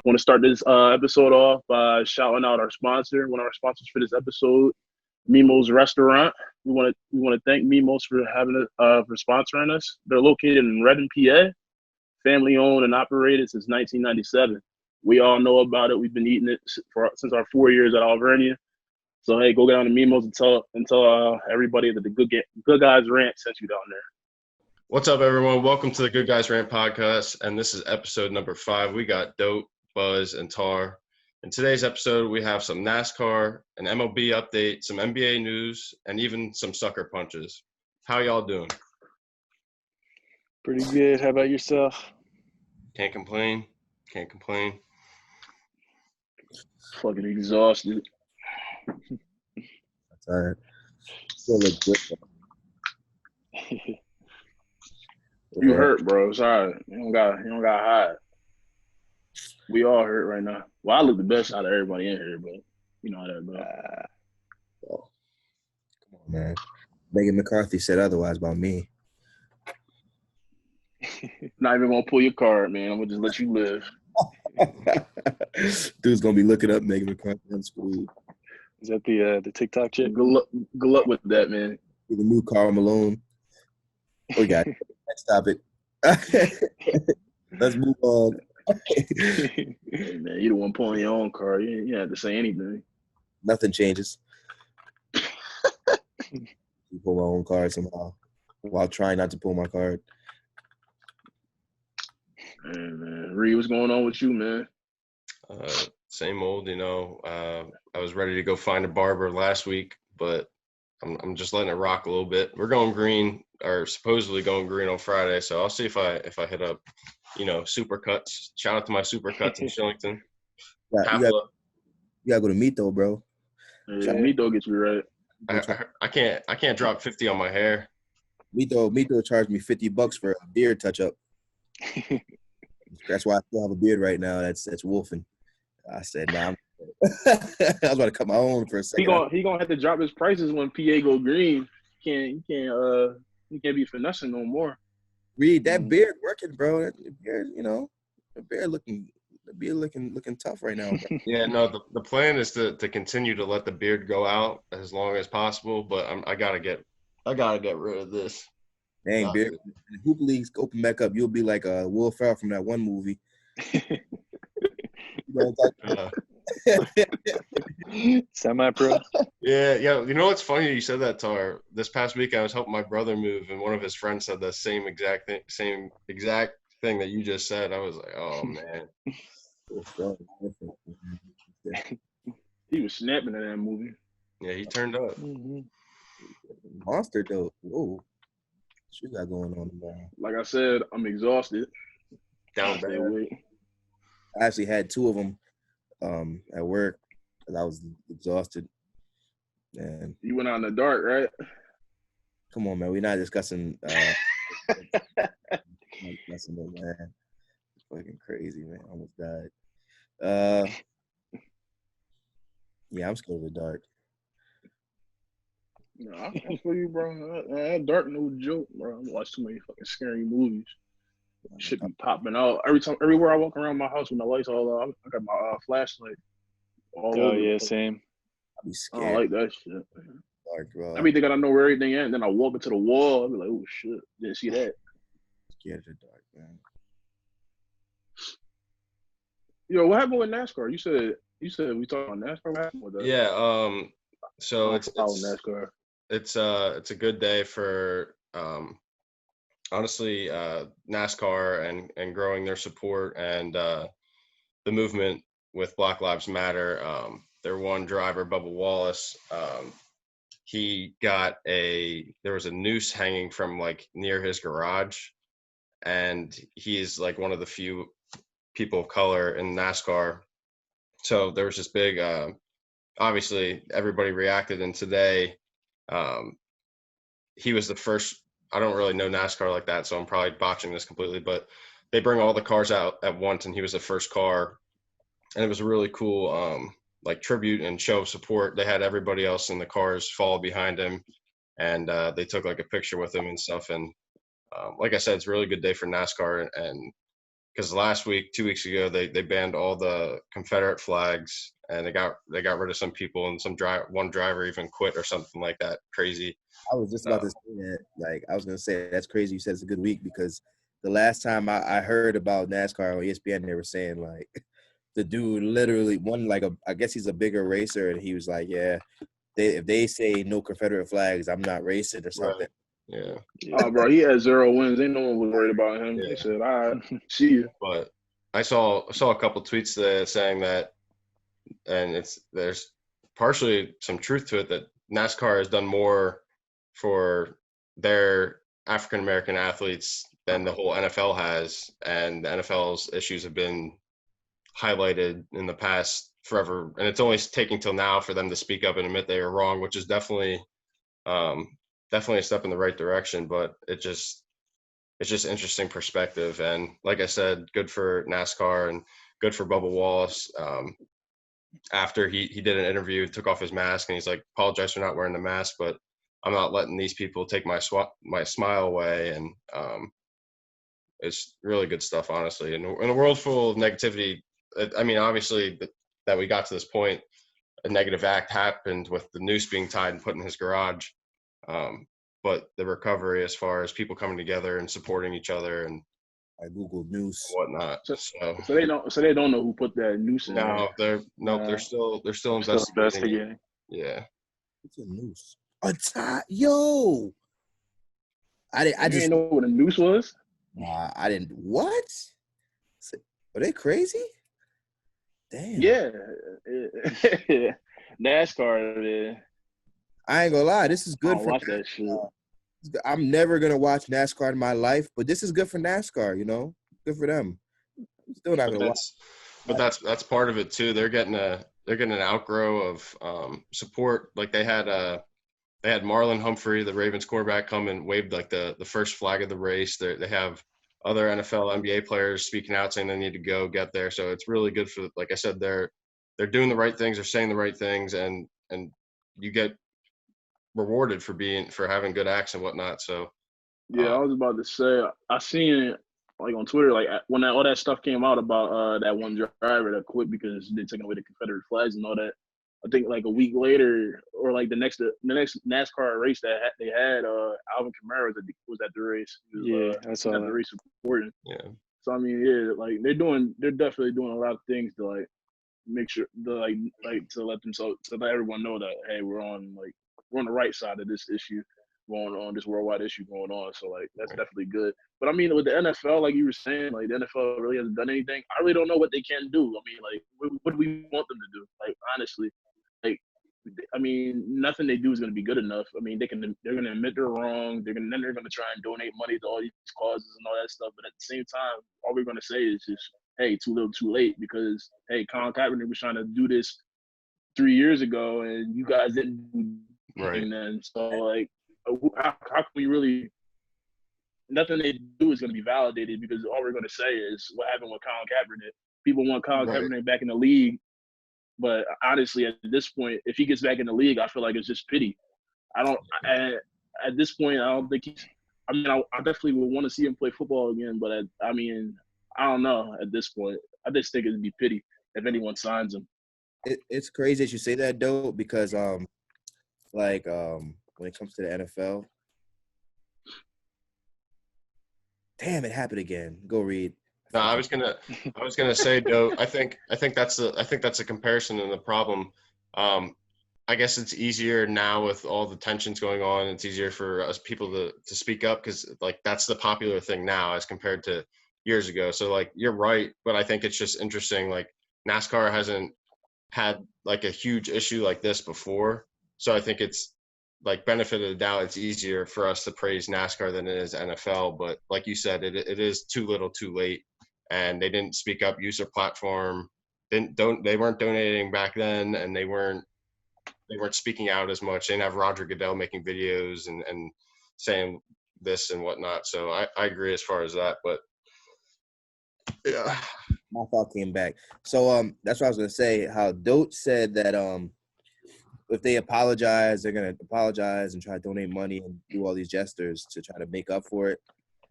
Want to start this episode off by shouting out our sponsor, one of our sponsors for this episode, Mimo's Restaurant. We want to thank Mimo's for for sponsoring us. They're located in Reading, PA, family owned and operated since 1997. We all know about it. We've been eating it since our 4 years at Alvernia. So hey, go down to Mimo's and tell everybody that the Good Guys Rant sent you down there. What's up, everyone? Welcome to the Good Guys Rant podcast, and this is episode number 5. We got Dope, Buzz, and Tar. In today's episode, we have some NASCAR, an MLB update, some NBA news, and even some sucker punches. How y'all doing? Pretty good. How about yourself? Can't complain. Can't complain. Fucking exhausted. Tired. Still look good. You hurt, bro. Sorry. You don't got hide. We all hurt right now. Well, I look the best out of everybody in here, but you know how that, bro. Come on, man. Megan McCarthy said otherwise about me. Not even gonna pull your card, man. I'm gonna just let you live. Dude's gonna be looking up Megan McCarthy on school. Is that the TikTok chick? Good luck with that, man. With the new Karl Malone. We got it. Next topic. Let's move on. Hey, man, you the one pulling your own card. You didn't have to say anything. Nothing changes. You pull my own card somehow while trying not to pull my card. Hey, man. Reed, what's going on with you, man? Same old, I was ready to go find a barber last week, but I'm just letting it rock a little bit. We're going green, or supposedly going green on Friday, so I'll see if I hit up, Supercuts. Shout out to my Supercuts in Shillington. You gotta go to Mito, bro. Yeah, Mito gets me right. I can't drop 50 on my hair. Mito charged me $50 for a beard touch up. That's why I still have a beard right now. That's wolfing. I said, nah. I was about to cut my own for a second. He gonna have to drop his prices when PA go green. He can't be finessing no more. Reed, that beard working, bro. That beard, the beard looking tough right now. Bro. Yeah, no. The plan is to continue to let the beard go out as long as possible, but I gotta get rid of this. Dang, beard. When the hoop leagues open back up, you'll be like Will Ferrell from that one movie. Semi-pro. Yeah. You know what's funny? You said that, Tar. This past week, I was helping my brother move, and one of his friends said the same exact thing that you just said. I was like, oh man. He was snapping in that movie. Yeah, he turned up. Mm-hmm. Monster though. Whoa. What you got going on tomorrow? Like I said, I'm exhausted. Down bad. I actually had 2 of them at work because I was exhausted. And you went out in the dark, right? Come on, man. We're not discussing man. Fucking crazy, man. I almost died. Yeah, I'm scared of the dark. No, I feel you, bro. That dark no joke, bro. I watch too many fucking scary movies. Shit be popping out everywhere I walk around my house when the lights all out. I got my flashlight. Oh yeah, same. I be I scared. don't like that shit. Dark, bro. I be thinking I know where everything is, and then I walk into the wall. I be like, oh shit, didn't see that. Scared of the dark, man. Yo, what happened with NASCAR? You said we talked about NASCAR. What happened with that? Yeah. So it's NASCAR. It's a good day for honestly NASCAR and growing their support and the movement with Black Lives Matter. Their one driver, Bubba Wallace, there was a noose hanging from like near his garage, and he's like one of the few people of color in NASCAR. So there was this big obviously everybody reacted, and today he was the first. I don't really know NASCAR like that, so I'm probably botching this completely, but they bring all the cars out at once, and he was the first car, and it was a really cool like tribute and show of support. They had everybody else in the cars follow behind him, and they took like a picture with him and stuff. And like I said, it's a really good day for NASCAR, and because last week, 2 weeks ago, they banned all the Confederate flags, and they got rid of some people, and one driver even quit or something like that. Crazy. I was just about to say that. Like, I was gonna say that's crazy. You said it's a good week because the last time I heard about NASCAR on ESPN, they were saying like the dude literally won I guess he's a bigger racer, and he was like, yeah, if they say no Confederate flags, I'm not racing or something. Right. Yeah. Oh, bro, he had 0 wins. Ain't no one was worried about him. Yeah. They said, "All right, see you." But I saw a couple tweets there saying that, and there's partially some truth to it, that NASCAR has done more for their African American athletes than the whole NFL has, and the NFL's issues have been highlighted in the past forever, and it's only taking till now for them to speak up and admit they were wrong, which is definitely a step in the right direction. But it's just interesting perspective, and like I said, good for NASCAR and good for Bubba Wallace. After he did an interview, took off his mask, and he's like, apologize for not wearing the mask, but I'm not letting these people take my smile away. And it's really good stuff, honestly. In a world full of negativity, I mean, obviously that we got to this point, a negative act happened with the noose being tied and put in his garage. But the recovery, as far as people coming together and supporting each other, and I Googled news whatnot. So they don't know who put that noose in. No, they're still investigating. Yeah. It's a noose. A tie, yo. I just didn't know what a noose was. I didn't. What? Are they crazy? Damn. Yeah. NASCAR. I ain't gonna lie. This is good for watch that shit. I'm never gonna watch NASCAR in my life, but this is good for NASCAR. You know, good for them. I'm still not gonna watch. But that's part of it too. They're getting an outgrow of support. Like they had Marlon Humphrey, the Ravens quarterback, come and waved like the first flag of the race. They have other NFL, NBA players speaking out saying they need to go get there. So it's really good for, like I said, they're doing the right things, they're saying the right things, and you get rewarded for having good acts and whatnot. So yeah, I was about to say, I seen it like on Twitter, like when all that stuff came out about that one driver that quit because they're taking away the Confederate flags and all that. I think like a week later, or like the next NASCAR race that they had, Alvin Kamara was at the race. I saw that. The race supporting. Yeah. So I mean, yeah, like they're definitely doing a lot of things to like make sure like to let everyone know that, hey, we're on the right side of this issue going on, this worldwide issue going on. So like that's definitely good. But I mean, with the NFL, like you were saying, like the NFL really hasn't done anything. I really don't know what they can do. I mean, like what do we want them to do? Like honestly, like I mean, nothing they do is going to be good enough. I mean, they're going to admit they're wrong. They're going to try and donate money to all these causes and all that stuff. But at the same time, all we're going to say is just, hey, too little, too late. Because hey, Colin Kaepernick was trying to do this 3 years ago, and you guys didn't do anything then. So like, how can we really? Nothing they do is going to be validated because all we're going to say is what happened with Colin Kaepernick. People want Colin Kaepernick back in the league. But honestly, at this point, if he gets back in the league, I feel like it's just pity. At this point, I don't think he's. I mean, I definitely would want to see him play football again, but I mean, I don't know. At this point, I just think it'd be pity if anyone signs him. It's crazy that you say that, though, because when it comes to the NFL, damn, it happened again. Go read. No, I was gonna say, Joe. I think that's a comparison and the problem. I guess it's easier now with all the tensions going on. It's easier for us people to speak up because like that's the popular thing now as compared to years ago. So like you're right, but I think it's just interesting. Like NASCAR hasn't had like a huge issue like this before, so I think it's like benefit of the doubt. It's easier for us to praise NASCAR than it is NFL. But like you said, it is too little, too late. And they didn't speak up, use their platform. They weren't donating back then, and they weren't speaking out as much. They didn't have Roger Goodell making videos and saying this and whatnot. So I agree as far as that. But yeah, my thought came back. So that's what I was gonna say. How Dote said that if they apologize, they're gonna apologize and try to donate money and do all these gestures to try to make up for it.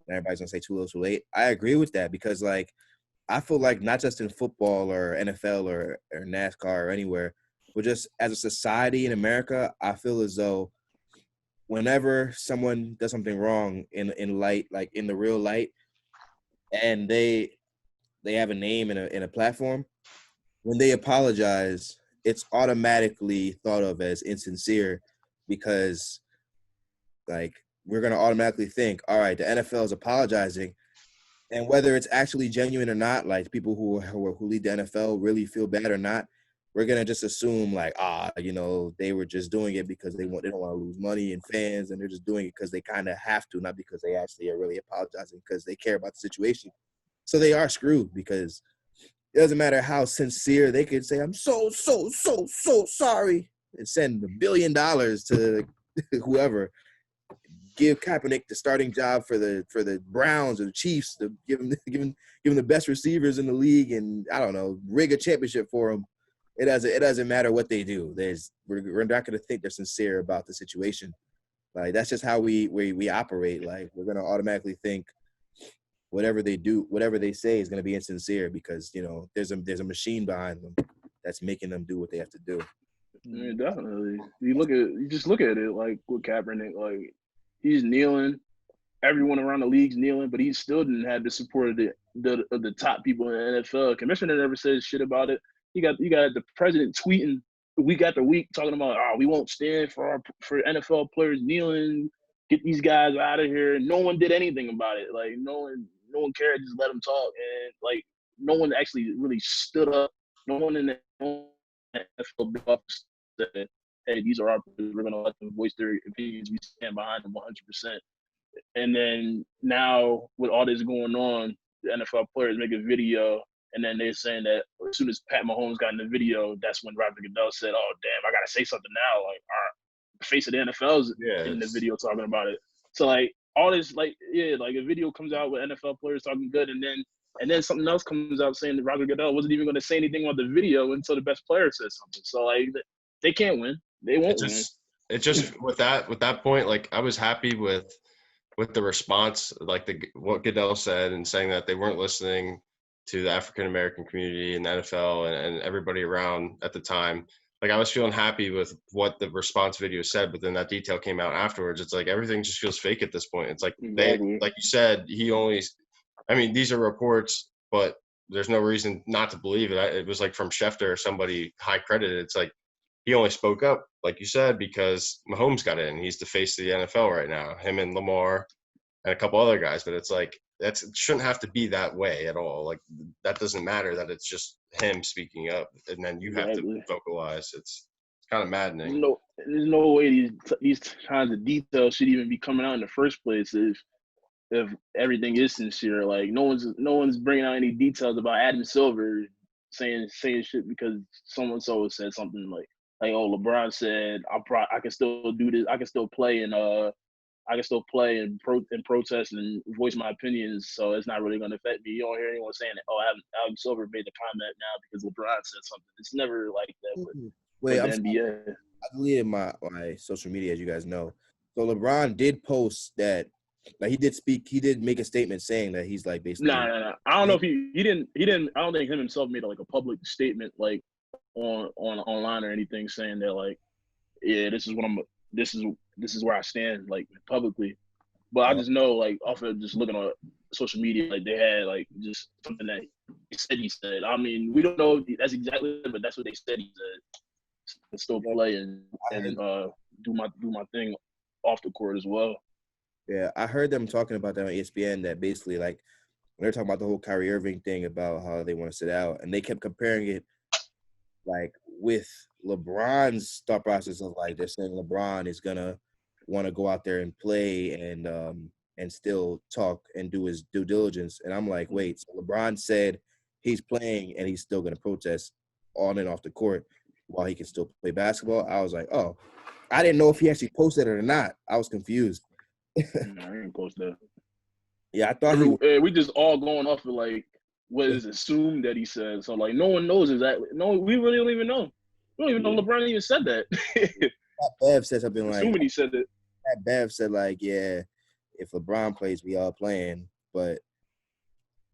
And everybody's gonna say too little, too late. I agree with that because like I feel like not just in football or NFL or NASCAR or anywhere, but just as a society in America, I feel as though whenever someone does something wrong in light, like in the real light, and they have a name and a platform, when they apologize, it's automatically thought of as insincere because like we're gonna automatically think, all right, the NFL is apologizing. And whether it's actually genuine or not, like people who lead the NFL really feel bad or not, we're gonna just assume like, they were just doing it because they don't want to lose money and fans, and they're just doing it because they kind of have to, not because they actually are really apologizing because they care about the situation. So they are screwed because it doesn't matter how sincere they could say, I'm so sorry, and send $1 billion to whoever. Give Kaepernick the starting job for the Browns or the Chiefs, to give him the best receivers in the league, and I don't know, rig a championship for him. It doesn't matter what they do. We're not going to think they're sincere about the situation. Like that's just how we operate. Like we're going to automatically think whatever they do, whatever they say is going to be insincere because there's a machine behind them that's making them do what they have to do. Yeah, definitely. You just look at it like with Kaepernick, like he's kneeling, everyone around the league's kneeling, but he still didn't have the support of the top people in the NFL. Commissioner never says shit about it. You got the president tweeting week after week talking about, we won't stand for NFL players kneeling, get these guys out of here. No one did anything about it. Like no one cared, just let them talk, and like no one actually really stood up. No one in the NFL said, hey, these are our players. We're going to let them voice their opinions. We stand behind them 100%. And then now with all this going on, the NFL players make a video, and then they're saying that as soon as Pat Mahomes got in the video, that's when Roger Goodell said, oh, damn, I got to say something now. Like, the face of the NFL's in the video talking about it. So, like, all this, like a video comes out with NFL players talking good, and then something else comes out saying that Roger Goodell wasn't even going to say anything about the video until the best player says something. So, like, they can't win. They won't win. It just with that point, like I was happy with the response, like what Goodell said, and saying that they weren't listening to the African American community and the NFL and everybody around at the time. Like I was feeling happy with what the response video said, but then that detail came out afterwards. It's like everything just feels fake at this point. It's like exactly. like you said, these are reports, but there's no reason not to believe it. It was like from Schefter or somebody high credited. It's like he only spoke up, like you said, because Mahomes got in. He's the face of the NFL right now, him and Lamar and a couple other guys. But it's like it shouldn't have to be that way at all. Like that doesn't matter that it's just him speaking up, and then you have to vocalize. It's kind of maddening. There's no way these kinds of details should even be coming out in the first place if everything is sincere. Like no one's bringing out any details about Adam Silver saying shit because someone so said something like LeBron said I can still do this, I can still play and protest and voice my opinions, so it's not really going to affect me. You don't hear anyone saying that, Adam Silver made the comment now because LeBron said something. It's never like that with the NBA. I deleted my social media, as you guys know. So LeBron did post that, like he did make a statement saying that he's like basically. No. I don't know if he didn't. I don't think him himself made like a public statement like on online or anything saying that like, yeah, this is where I stand like publicly. But I just know like off of just looking on social media, like they had like just something that he said. I mean, we don't know if that's exactly, but that's what they said he said. And still play and do my thing off the court as well. Yeah, I heard them talking about that on ESPN, that basically like when they're talking about the whole Kyrie Irving thing about how they want to sit out, and they kept comparing it like with LeBron's thought process of like they're saying LeBron is gonna want to go out there and play and still talk and do his due diligence. And I'm like, wait, so LeBron said he's playing and he's still gonna protest on and off the court while he can still play basketball. I was like, oh, I didn't know if he actually posted it or not. I was confused. No, I didn't post that. Yeah, I thought we just all going off of like what is assumed that he said. So like no one knows exactly. No, we really don't even know. We don't even know LeBron even said that. Bev said something like, assuming he said it. Bev said like, yeah, if LeBron plays, we all playing. But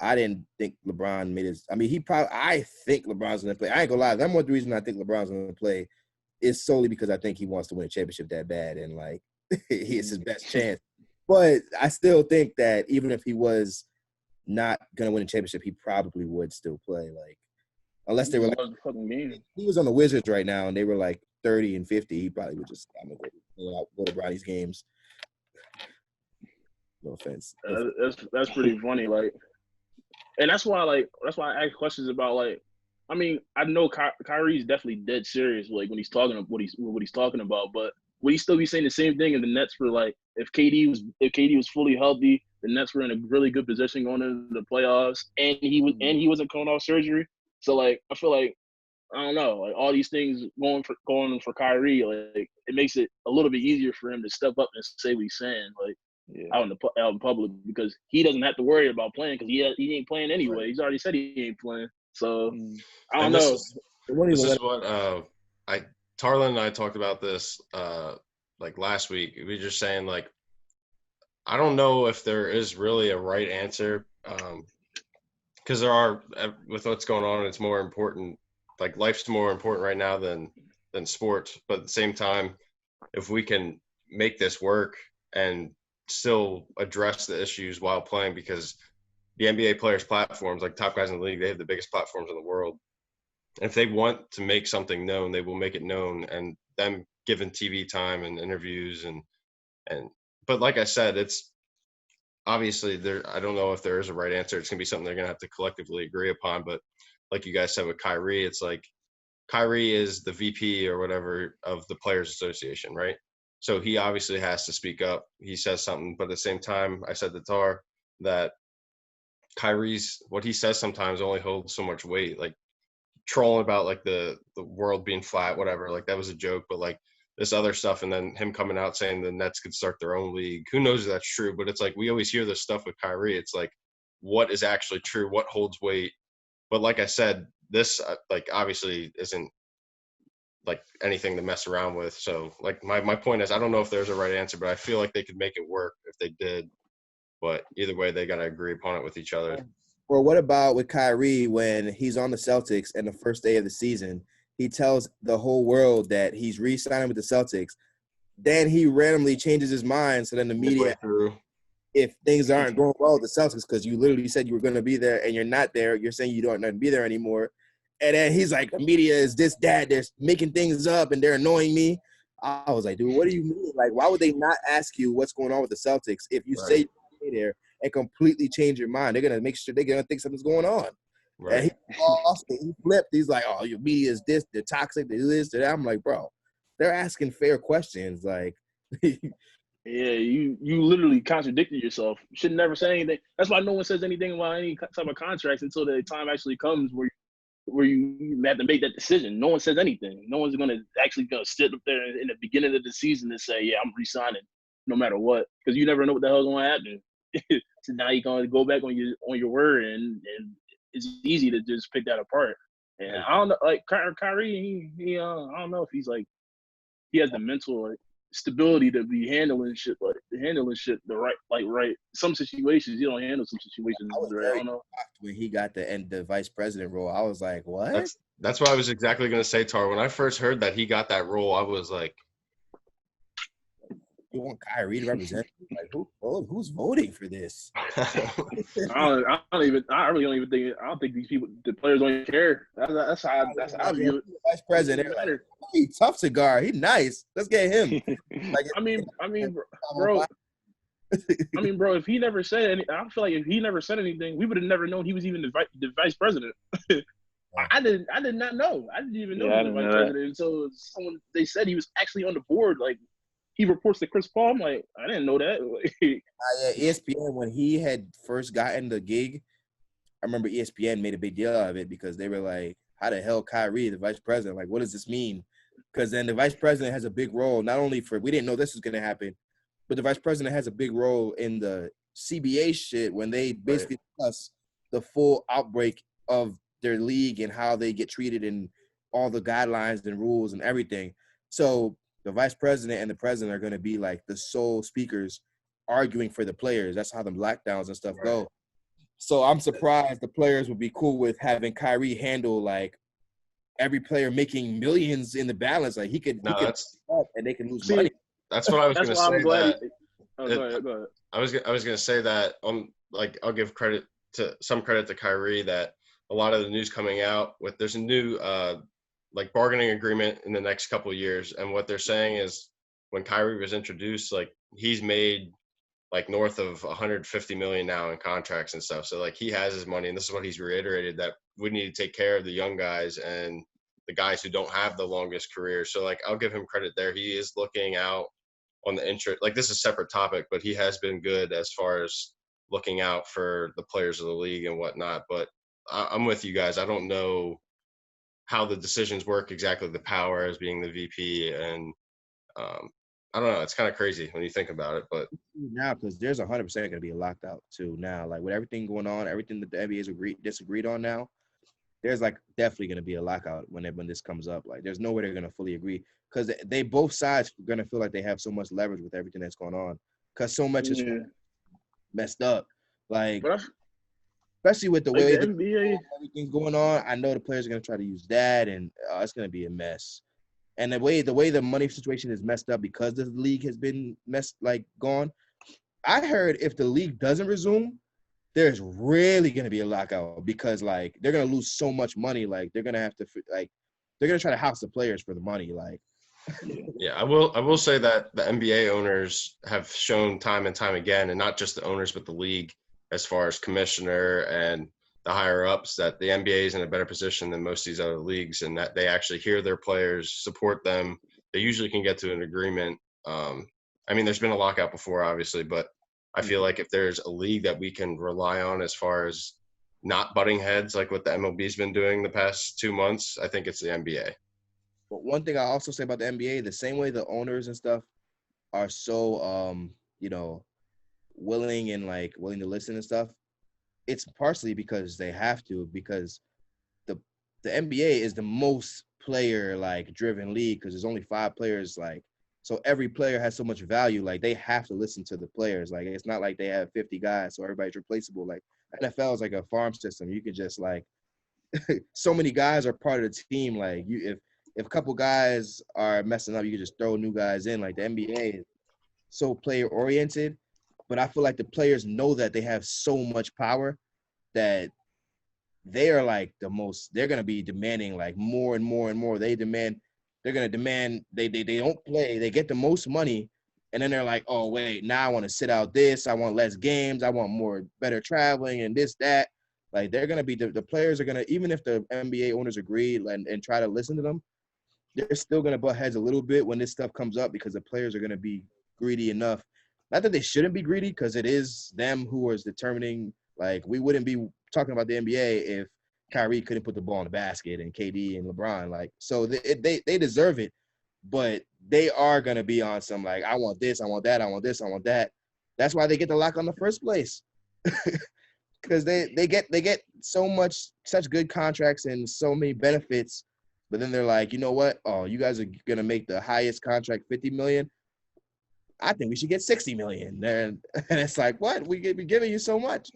I didn't think LeBron made his. I mean, I think LeBron's gonna play. I ain't gonna lie. That's one of the reason I think LeBron's gonna play is solely because I think he wants to win a championship that bad, and like it's his best chance. But I still think that even if he was not gonna win a championship, he probably would still play. Like unless they were like he was on the Wizards right now and they were like 30 and 50, he probably would just go to Bronny's games. No offense. That's pretty funny. Like, and that's why I ask questions about like. I mean, I know Kyrie's definitely dead serious. Like when he's talking about what he's talking about, but would he still be saying the same thing in the Nets for like if KD was fully healthy, the Nets were in a really good position going into the playoffs, and he wasn't coming off surgery. So like I feel like I don't know, like all these things going for Kyrie, like it makes it a little bit easier for him to step up and say what he's saying, like out in public, because he doesn't have to worry about playing because he ain't playing anyway. Right. He's already said he ain't playing. So I don't know. This is what Tarlin and I talked about this like last week. We were just saying like I don't know if there is really a right answer because there are with what's going on. It's more important. Like life's more important right now than sports. But at the same time, if we can make this work and still address the issues while playing, because the NBA players' platforms, like top guys in the league, they have the biggest platforms in the world. And if they want to make something known, they will make it known. And them given TV time and interviews but like I said, it's obviously there. I don't know if there is a right answer. It's gonna be something they're gonna have to collectively agree upon. But like you guys said with Kyrie, it's like Kyrie is the VP or whatever of the Players Association, right? So he obviously has to speak up. He says something, but at the same time, I said to Tar that Kyrie's what he says sometimes only holds so much weight. Like trolling about like the world being flat, whatever. Like that was a joke, but like this other stuff, and then him coming out saying the Nets could start their own league. Who knows if that's true? But it's like we always hear this stuff with Kyrie. It's like what is actually true? What holds weight? But like I said, this like obviously isn't like anything to mess around with. So like my point is I don't know if there's a right answer, but I feel like they could make it work if they did. But either way, they got to agree upon it with each other. Or what about with Kyrie when he's on the Celtics and the first day of the season, he tells the whole world that he's re-signing with the Celtics. Then he randomly changes his mind. So then the media, if things aren't going well with the Celtics, because you literally said you were going to be there and you're not there, you're saying you don't want to be there anymore. And then he's like, the media is this, that, they're making things up and they're annoying me. I was like, dude, what do you mean? Like, why would they not ask you what's going on with the Celtics if you say you're there and completely change your mind? They're going to make sure they're going to think something's going on. Right. And he flipped. He's like, oh, your media is this, they're toxic, they this, they're that. I'm like, bro, they're asking fair questions. Like, yeah, you literally contradicted yourself. You should never say anything. That's why no one says anything about any type of contracts until the time actually comes where you have to make that decision. No one says anything. No one's actually gonna sit up there in the beginning of the season and say, yeah, I'm re-signing no matter what, because you never know what the hell's gonna happen. So now you're gonna go back on your word, and it's easy to just pick that apart. And I don't know, like Kyrie, he I don't know if he's like he has the mental like stability to be handling shit the right. Some situations you don't handle some situations. I don't know. When he got the vice president role, I was like, what? That's what I was exactly gonna say, Tar. When I first heard that he got that role, I was like, you want Kyrie to represent? Like who's voting for this? I really don't even think. I don't think these people, the players, don't even care. That's how I view it. Vice president, like, hey, tough cigar. He nice. Let's get him. Like, I mean, bro. I mean, bro. If he never said anything, I feel like if he never said anything, we would have never known he was even the vice president. I did not know. I didn't even know he was the vice president until they said he was actually on the board. Like, he reports to Chris Paul. I'm like, I didn't know that. ESPN, when he had first gotten the gig, I remember ESPN made a big deal out of it because they were like, how the hell Kyrie, the vice president? Like, what does this mean? Because then the vice president has a big role, not only for – we didn't know this was going to happen, but the vice president has a big role in the CBA shit when they basically discuss the full outbreak of their league and how they get treated and all the guidelines and rules and everything. So – the vice president and the president are going to be like the sole speakers arguing for the players. That's how the lockdowns and stuff go. So I'm surprised the players would be cool with having Kyrie handle like every player making millions in the balance. Like he could that's and they can lose See, money. that's what I was that's gonna why I'm say. glad. That Oh, it, go ahead. Go ahead. I was gonna say that like I'll give credit to Kyrie that a lot of the news coming out with there's a new like bargaining agreement in the next couple of years, and what they're saying is when Kyrie was introduced, like he's made like north of 150 million now in contracts and stuff. So like he has his money, and this is what he's reiterated, that we need to take care of the young guys and the guys who don't have the longest careers. So like I'll give him credit there. He is looking out on the interest. Like this is a separate topic, but he has been good as far as looking out for the players of the league and whatnot. But I'm with you guys. I don't know how the decisions work exactly. The power as being the VP, and I don't know. It's kind of crazy when you think about it, but Now, because there's 100% going to be a lockout too. Now, like with everything going on, everything that the NBA's disagreed on now, there's like definitely going to be a lockout when this comes up. Like, there's no way they're going to fully agree because they both sides are going to feel like they have so much leverage with everything that's going on because so much is messed up. Like, especially with the like way the that NBA, everything's going on, I know the players are going to try to use that, and it's going to be a mess. And the way the money situation is messed up because the league has been gone. I heard if the league doesn't resume, there's really going to be a lockout because like they're going to lose so much money. Like they're going to have to like they're going to try to house the players for the money. Like, yeah, I will say that the NBA owners have shown time and time again, and not just the owners but the league, as far as commissioner and the higher ups, that the NBA is in a better position than most of these other leagues, and that they actually hear their players, support them. They usually can get to an agreement. I mean, there's been a lockout before, obviously, but I feel like if there's a league that we can rely on as far as not butting heads like what the MLB's been doing the past 2 months, I think it's the NBA. but one thing I also say about the NBA, the same way the owners and stuff are so willing to listen and stuff, it's partially because they have to, because the NBA is the most player driven league because there's only 5 players, so every player has so much value, like they have to listen to the players. Like it's not like they have 50 guys so everybody's replaceable. Like NFL is like a farm system. You can just so many guys are part of the team. Like if a couple guys are messing up, you can just throw new guys in. Like the NBA is so player oriented, but I feel like the players know that they have so much power that they are they're going to be demanding more and more and more. They're going to demand, they don't play, they get the most money. And then they're like, oh wait, now I want to sit out this. I want less games. I want better traveling and this, that. Like they're going to be, the players are going to, even if the NBA owners agree and try to listen to them, they're still going to butt heads a little bit when this stuff comes up because the players are going to be greedy enough. Not that they shouldn't be greedy, because it is them who is determining. Like we wouldn't be talking about the NBA if Kyrie couldn't put the ball in the basket and KD and LeBron. So they deserve it, but they are going to be on some I want this, I want that, I want this, I want that. That's why they get the lock on the first place. Because they get such good contracts and so many benefits, but then they're like, you know what? Oh, you guys are gonna make the highest contract $50 million. I think we should get $60 million. And it's like, what? We giving you so much.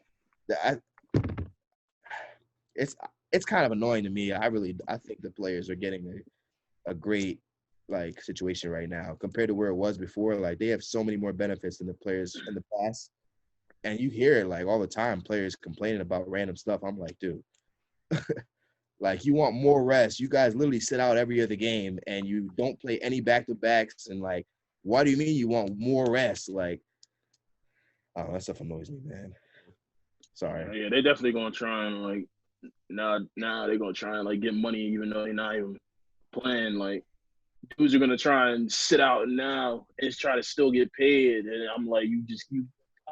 It's kind of annoying to me. I think the players are getting a great situation right now compared to where it was before. Like they have so many more benefits than the players in the past. And you hear it all the time, players complaining about random stuff. I'm like, dude, you want more rest. You guys literally sit out every other game and you don't play any back-to-backs. And why do you mean you want more rest? Oh, that stuff annoys me, man. Sorry. Yeah, they definitely gonna try and now they're gonna try and get money even though they're not even playing. Dudes are gonna try and sit out now and try to still get paid. And I'm like,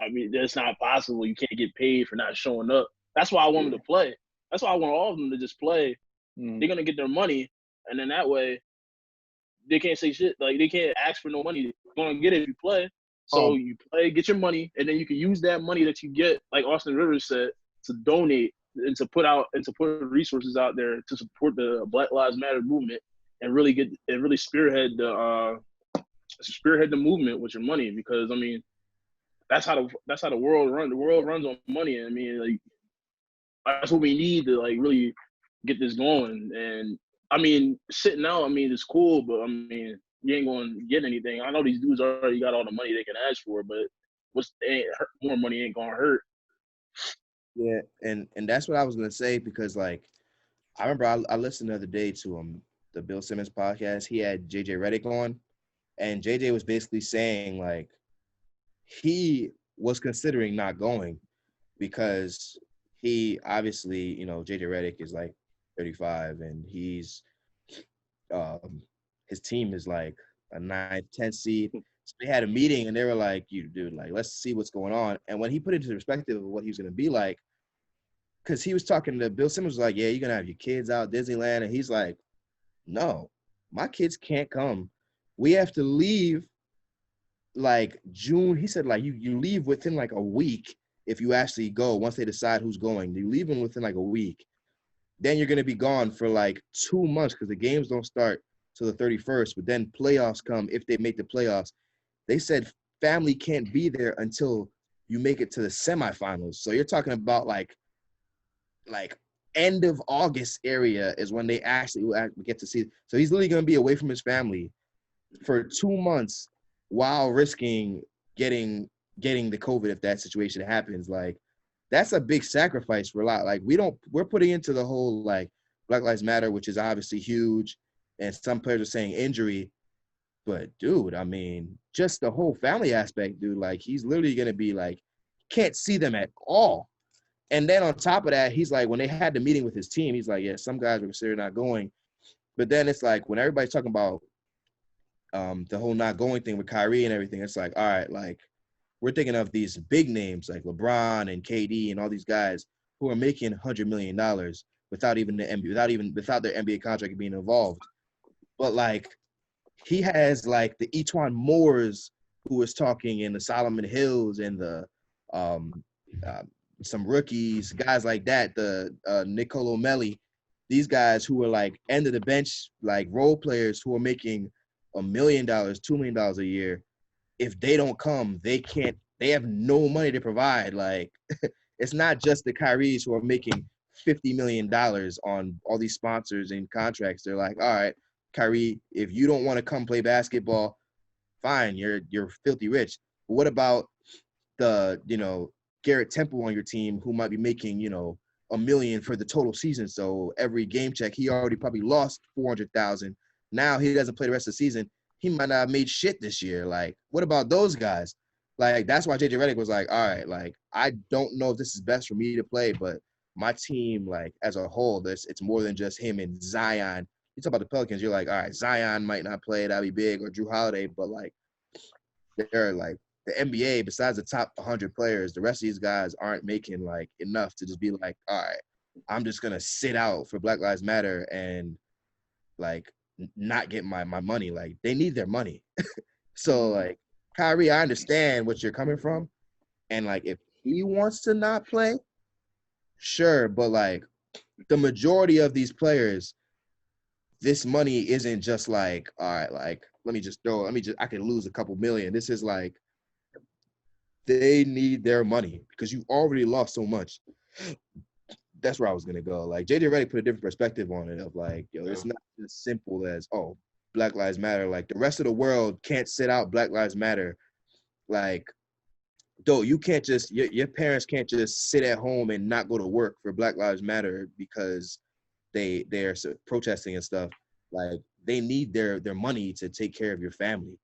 I mean, that's not possible. You can't get paid for not showing up. That's why I want them to play. That's why I want all of them to just play. They're gonna get their money, and then that way they can't say shit. They can't ask for no money. They're gonna get it if you play. So you play, get your money, and then you can use that money that you get, like Austin Rivers said, to donate and to put resources out there to support the Black Lives Matter movement and really spearhead the movement with your money. Because I mean, that's how the world runs. The world runs on money. I mean, that's what we need to like really get this going. And I mean, sitting out, I mean, it's cool, but I mean, you ain't going to get anything. I know these dudes already got all the money they can ask for, but more money ain't gonna hurt. Yeah, and that's what I was gonna say because like I remember I listened the other day to the Bill Simmons podcast. He had JJ Redick on, and JJ was basically saying like he was considering not going because he obviously, you know, JJ Redick is like 35 and he's his team is like a 9th, 10th seed. So they had a meeting and they were like, "You dude, like let's see what's going on." And when he put it into perspective of what he was gonna be like, because he was talking to Bill Simmons was like, "Yeah, you're gonna have your kids out Disneyland," and he's like, "No, my kids can't come. We have to leave like June." He said like you leave within like a week if you actually go. Once they decide who's going, you leave them within like a week. Then you're gonna be gone for like 2 months because the games don't start till the 31st. But then playoffs come if they make the playoffs. They said family can't be there until you make it to the semifinals. So you're talking about like end of August area is when they actually will get to see. So he's literally going to be away from his family for 2 months while risking getting the COVID if that situation happens. Like that's a big sacrifice for a lot. Like we're putting into the whole like Black Lives Matter, which is obviously huge, and some players are saying injury. But dude, I mean, just the whole family aspect, dude. Like he's literally going to be like can't see them at all. And then on top of that, he's like, when they had the meeting with his team, he's like, yeah, some guys were considering not going. But then it's like when everybody's talking about the whole not going thing with Kyrie and everything, it's like, all right, like we're thinking of these big names like LeBron and KD and all these guys who are making $100 million without even the NBA, without their NBA contract being involved. But like he has like the Etuan Moores who was talking in the Solomon Hills and the some rookies, guys like that, the Nicolo Melli, these guys who are like end of the bench, like role players who are making $1 million, $2 million a year. If they don't come, they have no money to provide. Like it's not just the Kyries who are making $50 million on all these sponsors and contracts. They're like, all right, Kyrie, if you don't want to come play basketball, fine, you're filthy rich. But what about the, Garrett Temple on your team who might be making, $1 million for the total season. So every game check, he already probably lost 400,000. Now he doesn't play the rest of the season. He might not have made shit this year. Like, what about those guys? Like, that's why JJ Redick was like, all right, like, I don't know if this is best for me to play, but my team, like, as a whole, it's more than just him and Zion. You talk about the Pelicans, you're like, all right, Zion might not play, that'd be big, or Drew Holiday, but like, they're like, the NBA, besides the top 100 players, the rest of these guys aren't making like enough to just be like, all right, I'm just gonna sit out for Black Lives Matter and like not get my money. Like they need their money. So like Kyrie, I understand what you're coming from, and like if he wants to not play, sure, but like the majority of these players, this money isn't just like, all right, like I could lose a couple million. This is like they need their money because you already lost so much. That's where I was gonna go. Like JJ Redick put a different perspective on it of like, it's not as simple as Black Lives Matter. Like the rest of the world can't sit out Black Lives Matter. Like, though you can't just your parents can't just sit at home and not go to work for Black Lives Matter because they're protesting and stuff. Like they need their money to take care of your family.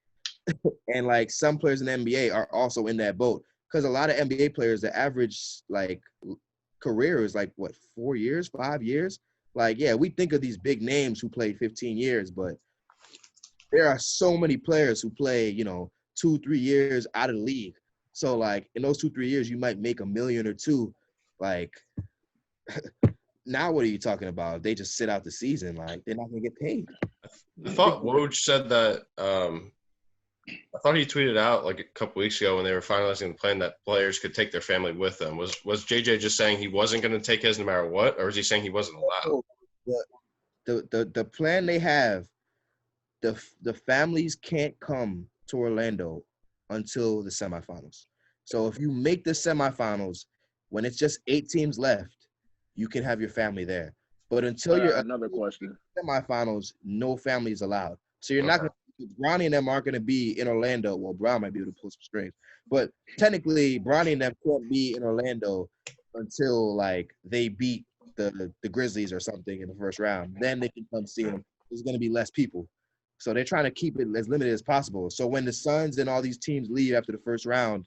And like some players in the NBA are also in that boat because a lot of NBA players, the average like career is like what 4 years, 5 years. Like yeah, we think of these big names who played 15 years, but there are so many players who play 2-3 years out of the league. So like in those 2-3 years, you might make $1 million or $2 million. Like now, what are you talking about? They just sit out the season, like they're not gonna get paid. I thought Woj said that. I thought he tweeted out like a couple weeks ago when they were finalizing the plan that players could take their family with them. Was JJ just saying he wasn't going to take his no matter what, or was he saying he wasn't allowed? The plan they have, the families can't come to Orlando until the semifinals. So if you make the semifinals when it's just 8 teams left, you can have your family there. But until you're another question. Semifinals, no family is allowed. So you're not going to – Bronny and them aren't going to be in Orlando. Well, Brown might be able to pull some strings. But technically, Bronny and them can't be in Orlando until, like, they beat the Grizzlies or something in the first round. Then they can come see them. There's going to be less people. So they're trying to keep it as limited as possible. So when the Suns and all these teams leave after the first round,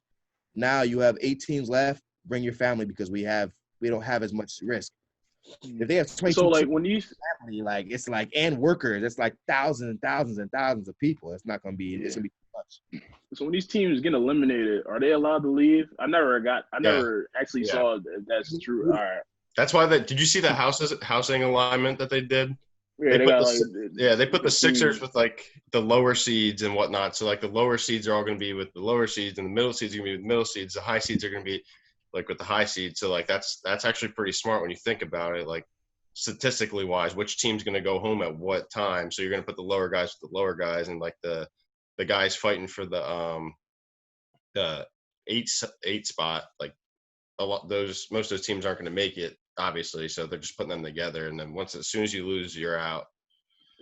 now you have 8 teams left. Bring your family because we don't have as much risk. If they have 22 so like when you family, like it's like and workers, it's like thousands and thousands and thousands of people. It's not gonna be it's gonna be too much. So when these teams get eliminated, are they allowed to leave? I never actually saw if that's true. All right. That's why did you see the housing alignment that they did? Yeah, they put the Sixers with like the lower seeds and whatnot. So like the lower seeds are all going to be with the lower seeds, and the middle seeds are going to be with the middle seeds. The high seeds are going to be like with the high seeds. So like that's actually pretty smart when you think about it. Like statistically wise, which team's going to go home at what time? So you're going to put the lower guys with the lower guys, and like the guys fighting for the eight spot. Like most of those teams aren't going to make it, obviously. So they're just putting them together, and then as soon as you lose, you're out.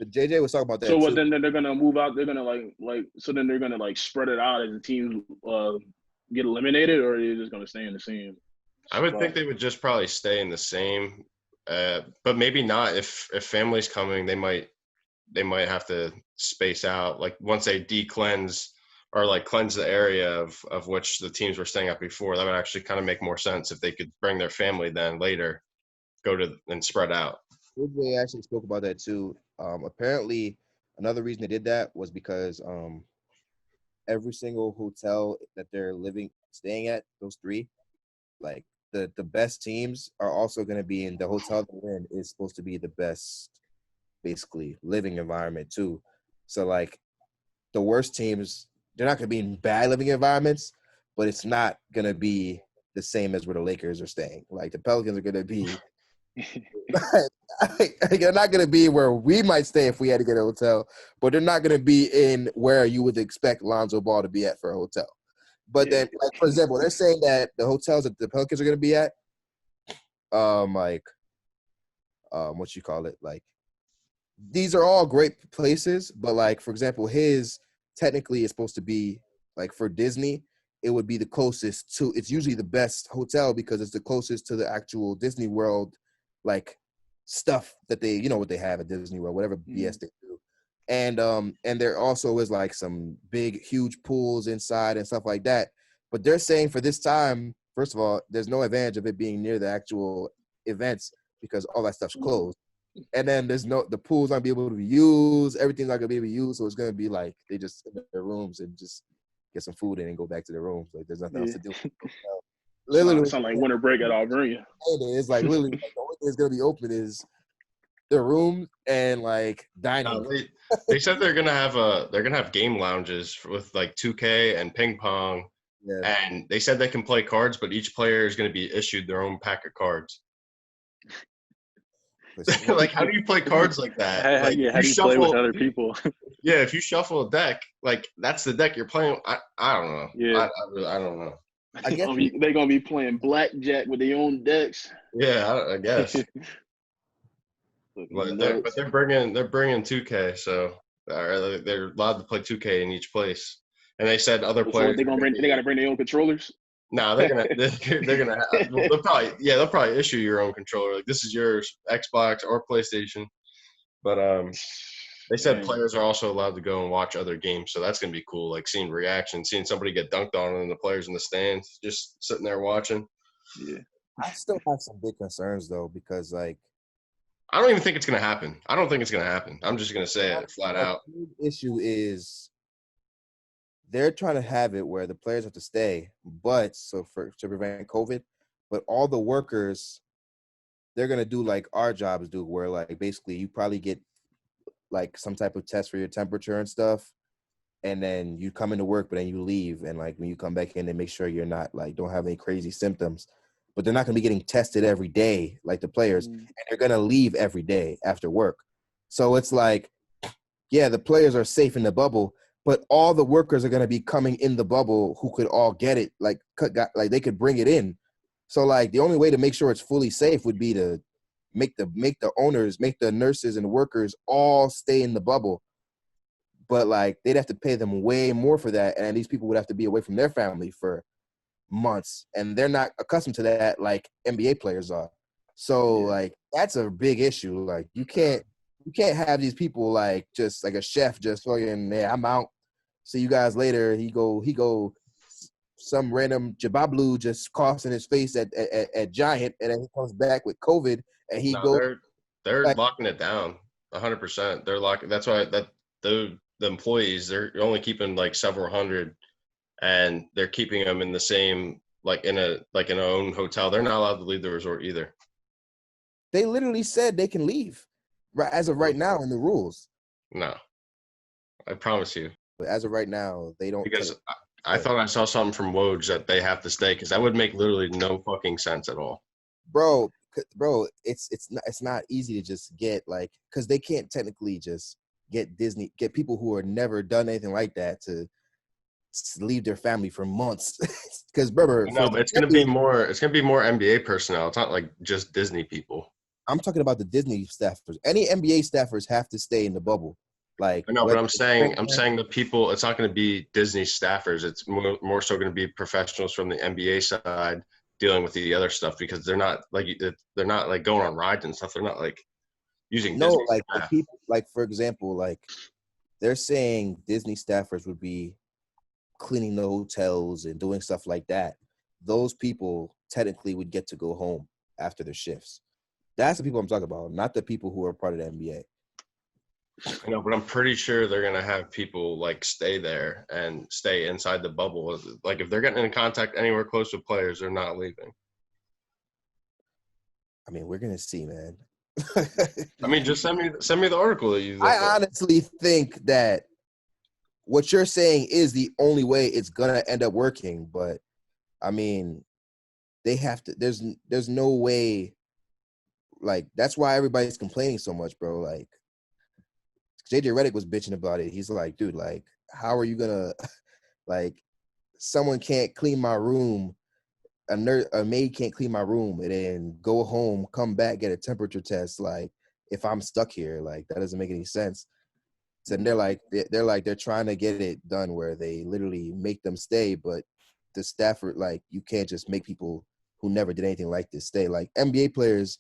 JJ was talking about that. So what? Then they're gonna move out. They're gonna like. So then they're gonna like spread it out as the teams get eliminated, or are they just gonna stay in the same? I would think they would just probably stay in the same, but maybe not. If family's coming, they might have to space out. Like once they cleanse the area of which the teams were staying at before, that would actually kind of make more sense if they could bring their family then later, and spread out. They actually spoke about that too. Apparently, another reason they did that was because every single hotel that they're staying at, those 3, like the best teams are also going to be in the hotel they're in is supposed to be the best, basically, living environment too. So like the worst teams, they're not going to be in bad living environments, but it's not going to be the same as where the Lakers are staying. Like the Pelicans are going to be they're not going to be where we might stay if we had to get a hotel, but they're not going to be in where you would expect Lonzo Ball to be at for a hotel. But then, like for example, they're saying that the hotels that the Pelicans are going to be at, what you call it, like these are all great places, but like for example, his technically is supposed to be like for Disney, it would be the closest to. It's usually the best hotel because it's the closest to the actual Disney World, like stuff that they, what they have at Disney World, whatever BS they do. And there also is like some big, huge pools inside and stuff like that. But they're saying for this time, first of all, there's no advantage of it being near the actual events because all that stuff's closed. And then the pool's not be able to be used. Everything's not gonna be able to be used. So it's gonna be like they just in their rooms and just get some food in and go back to their rooms. Like there's nothing else to do. Literally, sound like winter break at Albernia. It's like literally like, the only thing that's gonna be open is the room and like dining. They said they're gonna have game lounges with like 2K and ping pong. Yeah. And they said they can play cards, but each player is going to be issued their own pack of cards. Like, how do you play cards like that? How do you play with other people? Yeah, if you shuffle a deck, like that's the deck you're playing. I don't know. Yeah, I don't know. I guess they're gonna be playing blackjack with their own decks. Yeah, I guess. But they're bringing 2K, so they're allowed to play 2K in each place. And they said other players. They got to bring their own controllers. No, they're gonna have. Well, they'll probably issue your own controller. Like this is yours, Xbox or PlayStation. But they said players are also allowed to go and watch other games, so that's gonna be cool. Like seeing reaction, seeing somebody get dunked on, and the players in the stands just sitting there watching. Yeah, I still have some big concerns though because like. I don't even think it's gonna happen. I don't think it's gonna happen. I'm just gonna say it flat out. The big issue is. They're trying to have it where the players have to stay, to prevent COVID, but all the workers, they're gonna do like our jobs do, where like basically you probably get like some type of test for your temperature and stuff, and then you come into work, but then you leave, and like when you come back in, they make sure you're not like don't have any crazy symptoms, but they're not gonna be getting tested every day like the players, and they're gonna leave every day after work, so it's like, yeah, the players are safe in the bubble. But all the workers are going to be coming in the bubble who could all get it, like they could bring it in. So like the only way to make sure it's fully safe would be to make the owners, make the nurses and the workers all stay in the bubble. But like they'd have to pay them way more for that, and these people would have to be away from their family for months, and they're not accustomed to that like NBA players are. So like that's a big issue. Like you can't have these people like just like a chef just fucking, yeah, I'm out. See you guys later. He go some random Jabablu just coughs in his face at Giant, and then he comes back with COVID, and he goes. They're like, locking it down 100%. They're locking. That's why the employees, they're only keeping like several hundred, and they're keeping them in the same in an own hotel. They're not allowed to leave the resort either. They literally said they can leave, right as of right now in the rules. No, I promise you. But as of right now, they don't. Because I thought I saw something from Woj that they have to stay, because that would make literally no fucking sense at all. Bro, it's not easy to just get like, because they can't technically just get people who are never done anything like that to leave their family for months. Because remember, no, it's gonna be more NBA personnel. It's not like just Disney people. I'm talking about the Disney staffers. Any NBA staffers have to stay in the bubble. Like no, but I'm saying the people. It's not going to be Disney staffers. It's more so going to be professionals from the NBA side dealing with the other stuff, because they're not like going on rides and stuff. They're not like using Disney like staff. the people, like for example, like they're saying Disney staffers would be cleaning the hotels and doing stuff like that. Those people technically would get to go home after their shifts. That's the people I'm talking about, not the people who are part of the NBA. I know, but I'm pretty sure they're going to have people like stay there and stay inside the bubble. Like if they're getting in contact anywhere close with players, they're not leaving. I mean, we're going to see, man. I mean, just send me the article that you looked I honestly think that what you're saying is the only way it's going to end up working. But I mean, they have to, there's no way. Like, that's why everybody's complaining so much, bro. Like, JJ Redick was bitching about it. He's like, dude, like, how are you gonna, like, someone can't clean my room, a maid can't clean my room, and then go home, come back, get a temperature test. Like, if I'm stuck here, like, that doesn't make any sense. So they're trying to get it done where they literally make them stay, but the Stafford, like, you can't just make people who never did anything like this stay. Like, NBA players,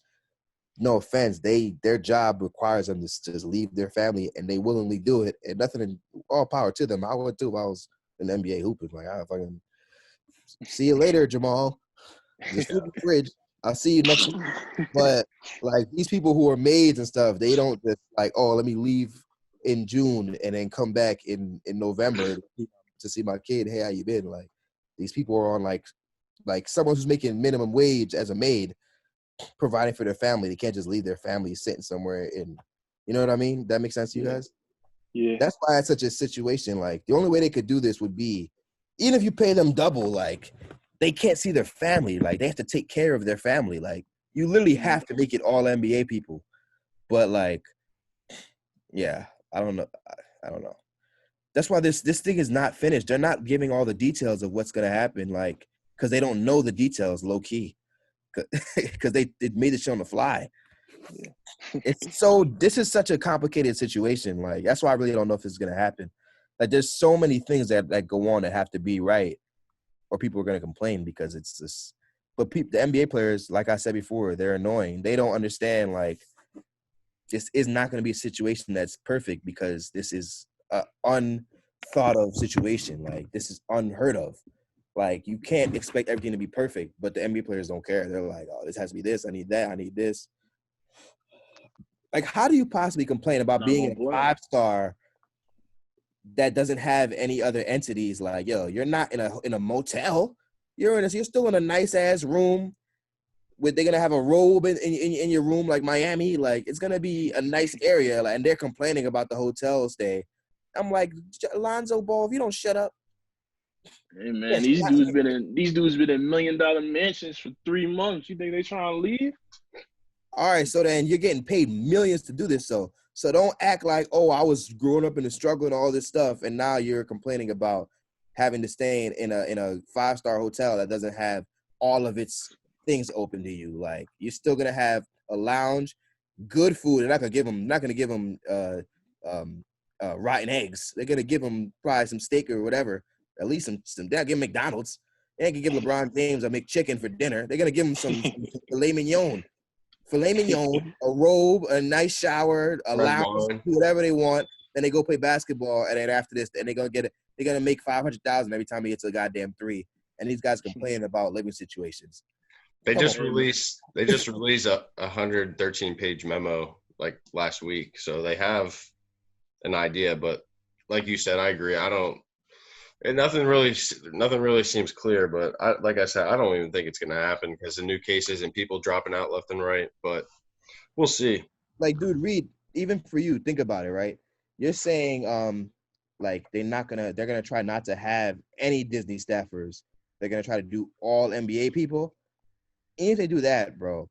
no offense, their job requires them to just leave their family, and they willingly do it. And all power to them. I would too if I was an NBA hooper. Like, I fucking see you later, Jamal. Just flip the fridge. I'll see you next week. But like these people who are maids and stuff, they don't just like, oh, let me leave in June and then come back in November to see my kid. Hey, how you been? Like, these people are on like someone who's making minimum wage as a maid, providing for their family. They can't just leave their family sitting somewhere in, you know what I mean? That makes sense to you guys? Yeah. That's why it's such a situation. Like, the only way they could do this would be, even if you pay them double, like, they can't see their family. Like, they have to take care of their family. Like, you literally have to make it all NBA people. But, like, yeah, I don't know. I don't know. That's why this thing is not finished. They're not giving all the details of what's going to happen, like, because they don't know the details low-key. Because they made the show on the fly. Yeah. This is such a complicated situation. Like, that's why I really don't know if it's gonna happen. Like, there's so many things that go on that have to be right, or people are gonna complain because it's this. But the NBA players, like I said before, they're annoying. They don't understand, like, this is not gonna be a situation that's perfect, because this is an unthought of situation. Like, this is unheard of. Like, you can't expect everything to be perfect, but the NBA players don't care. They're like, oh, this has to be this. I need that. I need this. Like, how do you possibly complain about being a 5-star that doesn't have any other entities? Like, yo, you're not in a motel. You're still in a nice ass room. They're gonna have a robe in your room like Miami. Like, it's gonna be a nice area. Like, and they're complaining about the hotel stay. I'm like, Lonzo Ball, if you don't shut up. Hey man, these dudes been in $1 million mansions for 3 months. You think they trying to leave? All right, so then you're getting paid millions to do this. So don't act like, oh, I was growing up in the struggle and all this stuff, and now you're complaining about having to stay in a 5-star hotel that doesn't have all of its things open to you. Like you're still gonna have a lounge, good food. They're not gonna give them rotten eggs. They're gonna give them probably some steak or whatever. At least some. They'll give McDonald's. They ain't gonna give LeBron James a McChicken for dinner. They're gonna give him some filet mignon, a robe, a nice shower, a Red lounge, wine. do whatever they want. Then they go play basketball, and then after this, and they're gonna get it. They're gonna make $500,000 every time he hits a goddamn three. And these guys complain about living situations. They just released a 113-page memo like last week, so they have an idea. But like you said, I agree. And nothing really seems clear. But like I said, I don't even think it's going to happen because of new cases and people dropping out left and right. But we'll see. Like, dude, Reed, even for you, think about it, right? You're saying like they're gonna try not to have any Disney staffers. They're gonna try to do all NBA people. And if they do that, bro,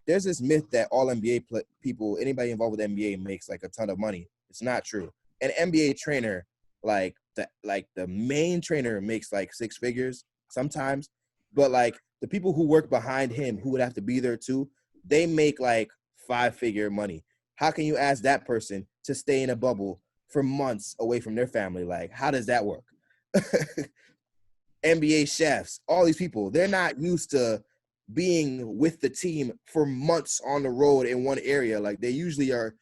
there's this myth that all NBA people, anybody involved with NBA, makes like a ton of money. It's not true. An NBA trainer, like the main trainer, makes like six figures sometimes, but like the people who work behind him, who would have to be there too, they make like 5-figure money. How can you ask that person to stay in a bubble for months away from their family? Like, how does that work? NBA chefs, all these people, they're not used to being with the team for months on the road in one area. Like they usually are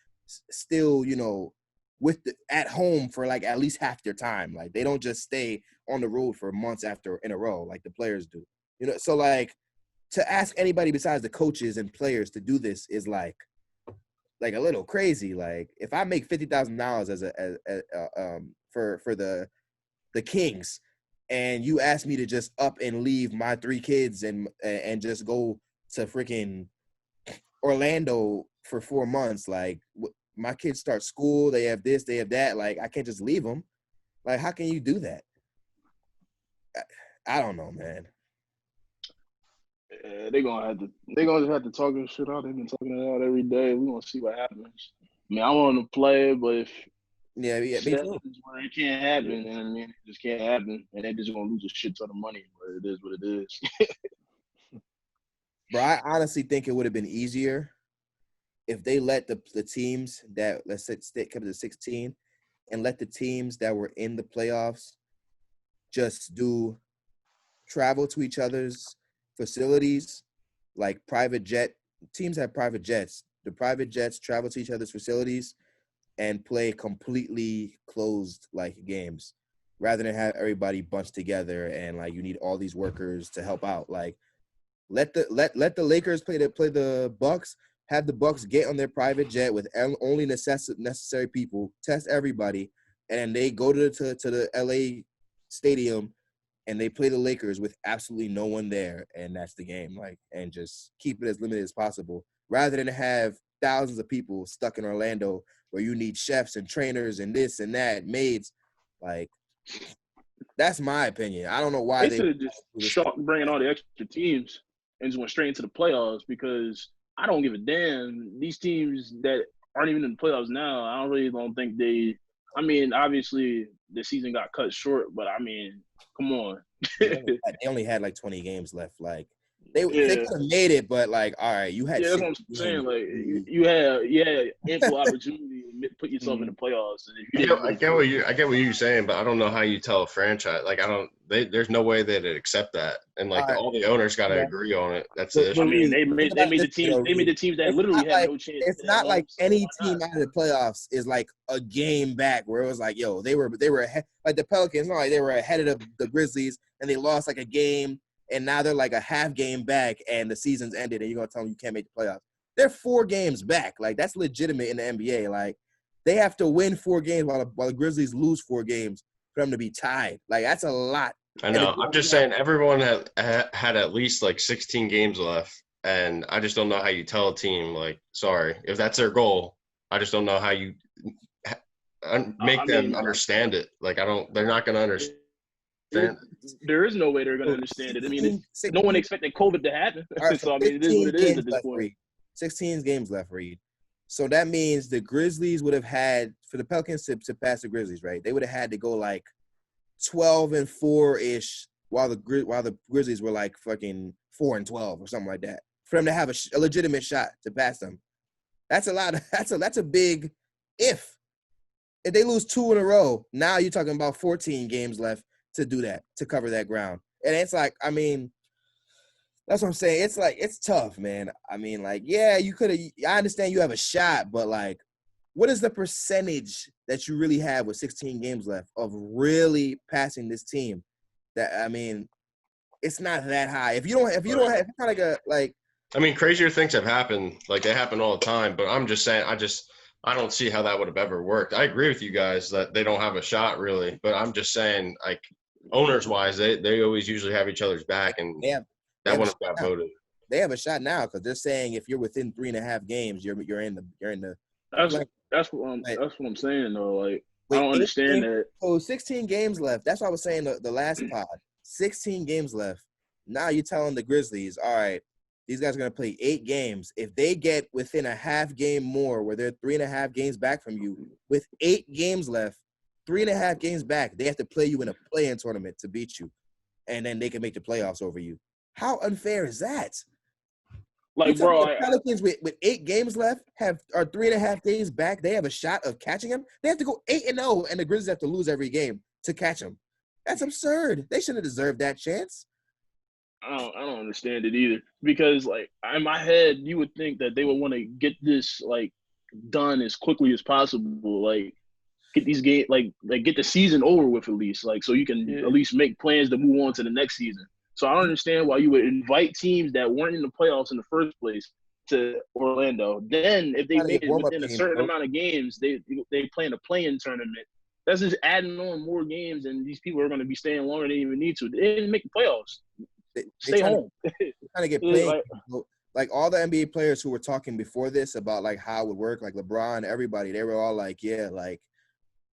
still, at home for like at least half their time. Like they don't just stay on the road for months in a row like the players do. So like to ask anybody besides the coaches and players to do this is like a little crazy. Like if I make $50,000 for the Kings, and you ask me to just up and leave my 3 kids and just go to freaking Orlando for 4 months, like my kids start school, they have this, they have that. Like I can't just leave them. Like how can you do that? I don't know, man. Yeah, they're gonna have to talk this shit out. They've been talking it out every day. We're gonna see what happens. I mean, I want to play, but if yeah, me too. Where it can't happen, and I mean, it just can't happen, and they're just gonna lose a shit ton of money. But it is what it is. Bro, I honestly think it would have been easier if they let the teams that, let's say, come to 16 and let the teams that were in the playoffs just do travel to each other's facilities, like private jet. Teams have private jets. The private jets travel to each other's facilities and play completely closed like games rather than have everybody bunched together and like you need all these workers to help out. Like let the Lakers play the Bucks, have the Bucks get on their private jet with only necessary people, test everybody, and then they go to the LA stadium and they play the Lakers with absolutely no one there, and that's the game. Like, and just keep it as limited as possible rather than have thousands of people stuck in Orlando where you need chefs and trainers and this and that, maids. Like, that's my opinion. I don't know why they should have just stopped bringing all the extra teams and just went straight into the playoffs, because I don't give a damn. These teams that aren't even in the playoffs now, I don't think they – I mean, obviously the season got cut short, but, I mean, come on. They only had like 20 games left. Like, they could have made it, but like, all right, you had. Yeah, that's what I'm saying. Like, you had ample opportunity to put yourself in the playoffs. And if you I get what you're saying, but I don't know how you tell a franchise. Like, there's no way they'd accept that, and like all the owners got to agree on it. That's it. I mean, they made the teams. They made the teams that literally had no chance. It's not like any team out of the playoffs is like a game back where it was like, yo, they were ahead. Like the Pelicans, not like they were ahead of the Grizzlies and they lost like a game. And now they're like a half game back and the season's ended and you're going to tell them you can't make the playoffs. They're 4 games back. Like, that's legitimate in the NBA. Like, they have to win 4 games while the Grizzlies lose 4 games for them to be tied. Like, that's a lot. I know. I'm just saying everyone had at least like 16 games left. And I just don't know how you tell a team, like, sorry, if that's their goal, I just don't know how you make them understand it. Like, they're not going to understand. There is no way they're going to understand it. I mean, no one expected COVID to happen. Right, so, I mean, it is what it is at this point. 16 games left, Reed. So that means the Grizzlies would have had, for the Pelicans to pass the Grizzlies, right? They would have had to go like 12-4-ish while the Grizzlies were like fucking 4-12 or something like that. For them to have a legitimate shot to pass them, that's a lot. That's a big if. If they lose 2 in a row, now you're talking about 14 games left to do that, to cover that ground. And it's like, I mean, that's what I'm saying. It's like, it's tough, man. I mean, like, yeah, you could have, I understand you have a shot, but like, what is the percentage that you really have with 16 games left of really passing this team? That, I mean, it's not that high. If you don't have kind of like I mean, crazier things have happened. Like, they happen all the time. But I'm just saying, I don't see how that would have ever worked. I agree with you guys that they don't have a shot really. But I'm just saying, like, owners-wise, they always usually have each other's back, and that one got voted. They have a shot now because they're saying if you're within 3.5 games, you're in the. That's what I'm saying though. Like, I don't understand that. So 16 games left. That's what I was saying the last pod. 16 games left. Now you're telling the Grizzlies, all right, these guys are going to play 8 games. If they get within a half game more, where they're 3.5 games back from you, with 8 games left, 3.5 games back, they have to play you in a play-in tournament to beat you, and then they can make the playoffs over you. How unfair is that? Like, bro, the Pelicans with 8 games left are 3.5 games back. They have a shot of catching him. They have to go 8-0, and the Grizzlies have to lose every game to catch him. That's absurd. They shouldn't have deserved that chance. I don't understand it either, because like in my head, you would think that they would want to get this like done as quickly as possible, like get these games, like get the season over with at least, like so you can at least make plans to move on to the next season. So I don't understand why you would invite teams that weren't in the playoffs in the first place to Orlando. Then if they made it within a certain amount of games, they play in a play-in tournament. That's just adding on more games, and these people are going to be staying longer than they even need to. They didn't make the playoffs. Stay home. Trying to get playing. Like all the NBA players who were talking before this about like how it would work, like LeBron, everybody, they were all like, yeah, like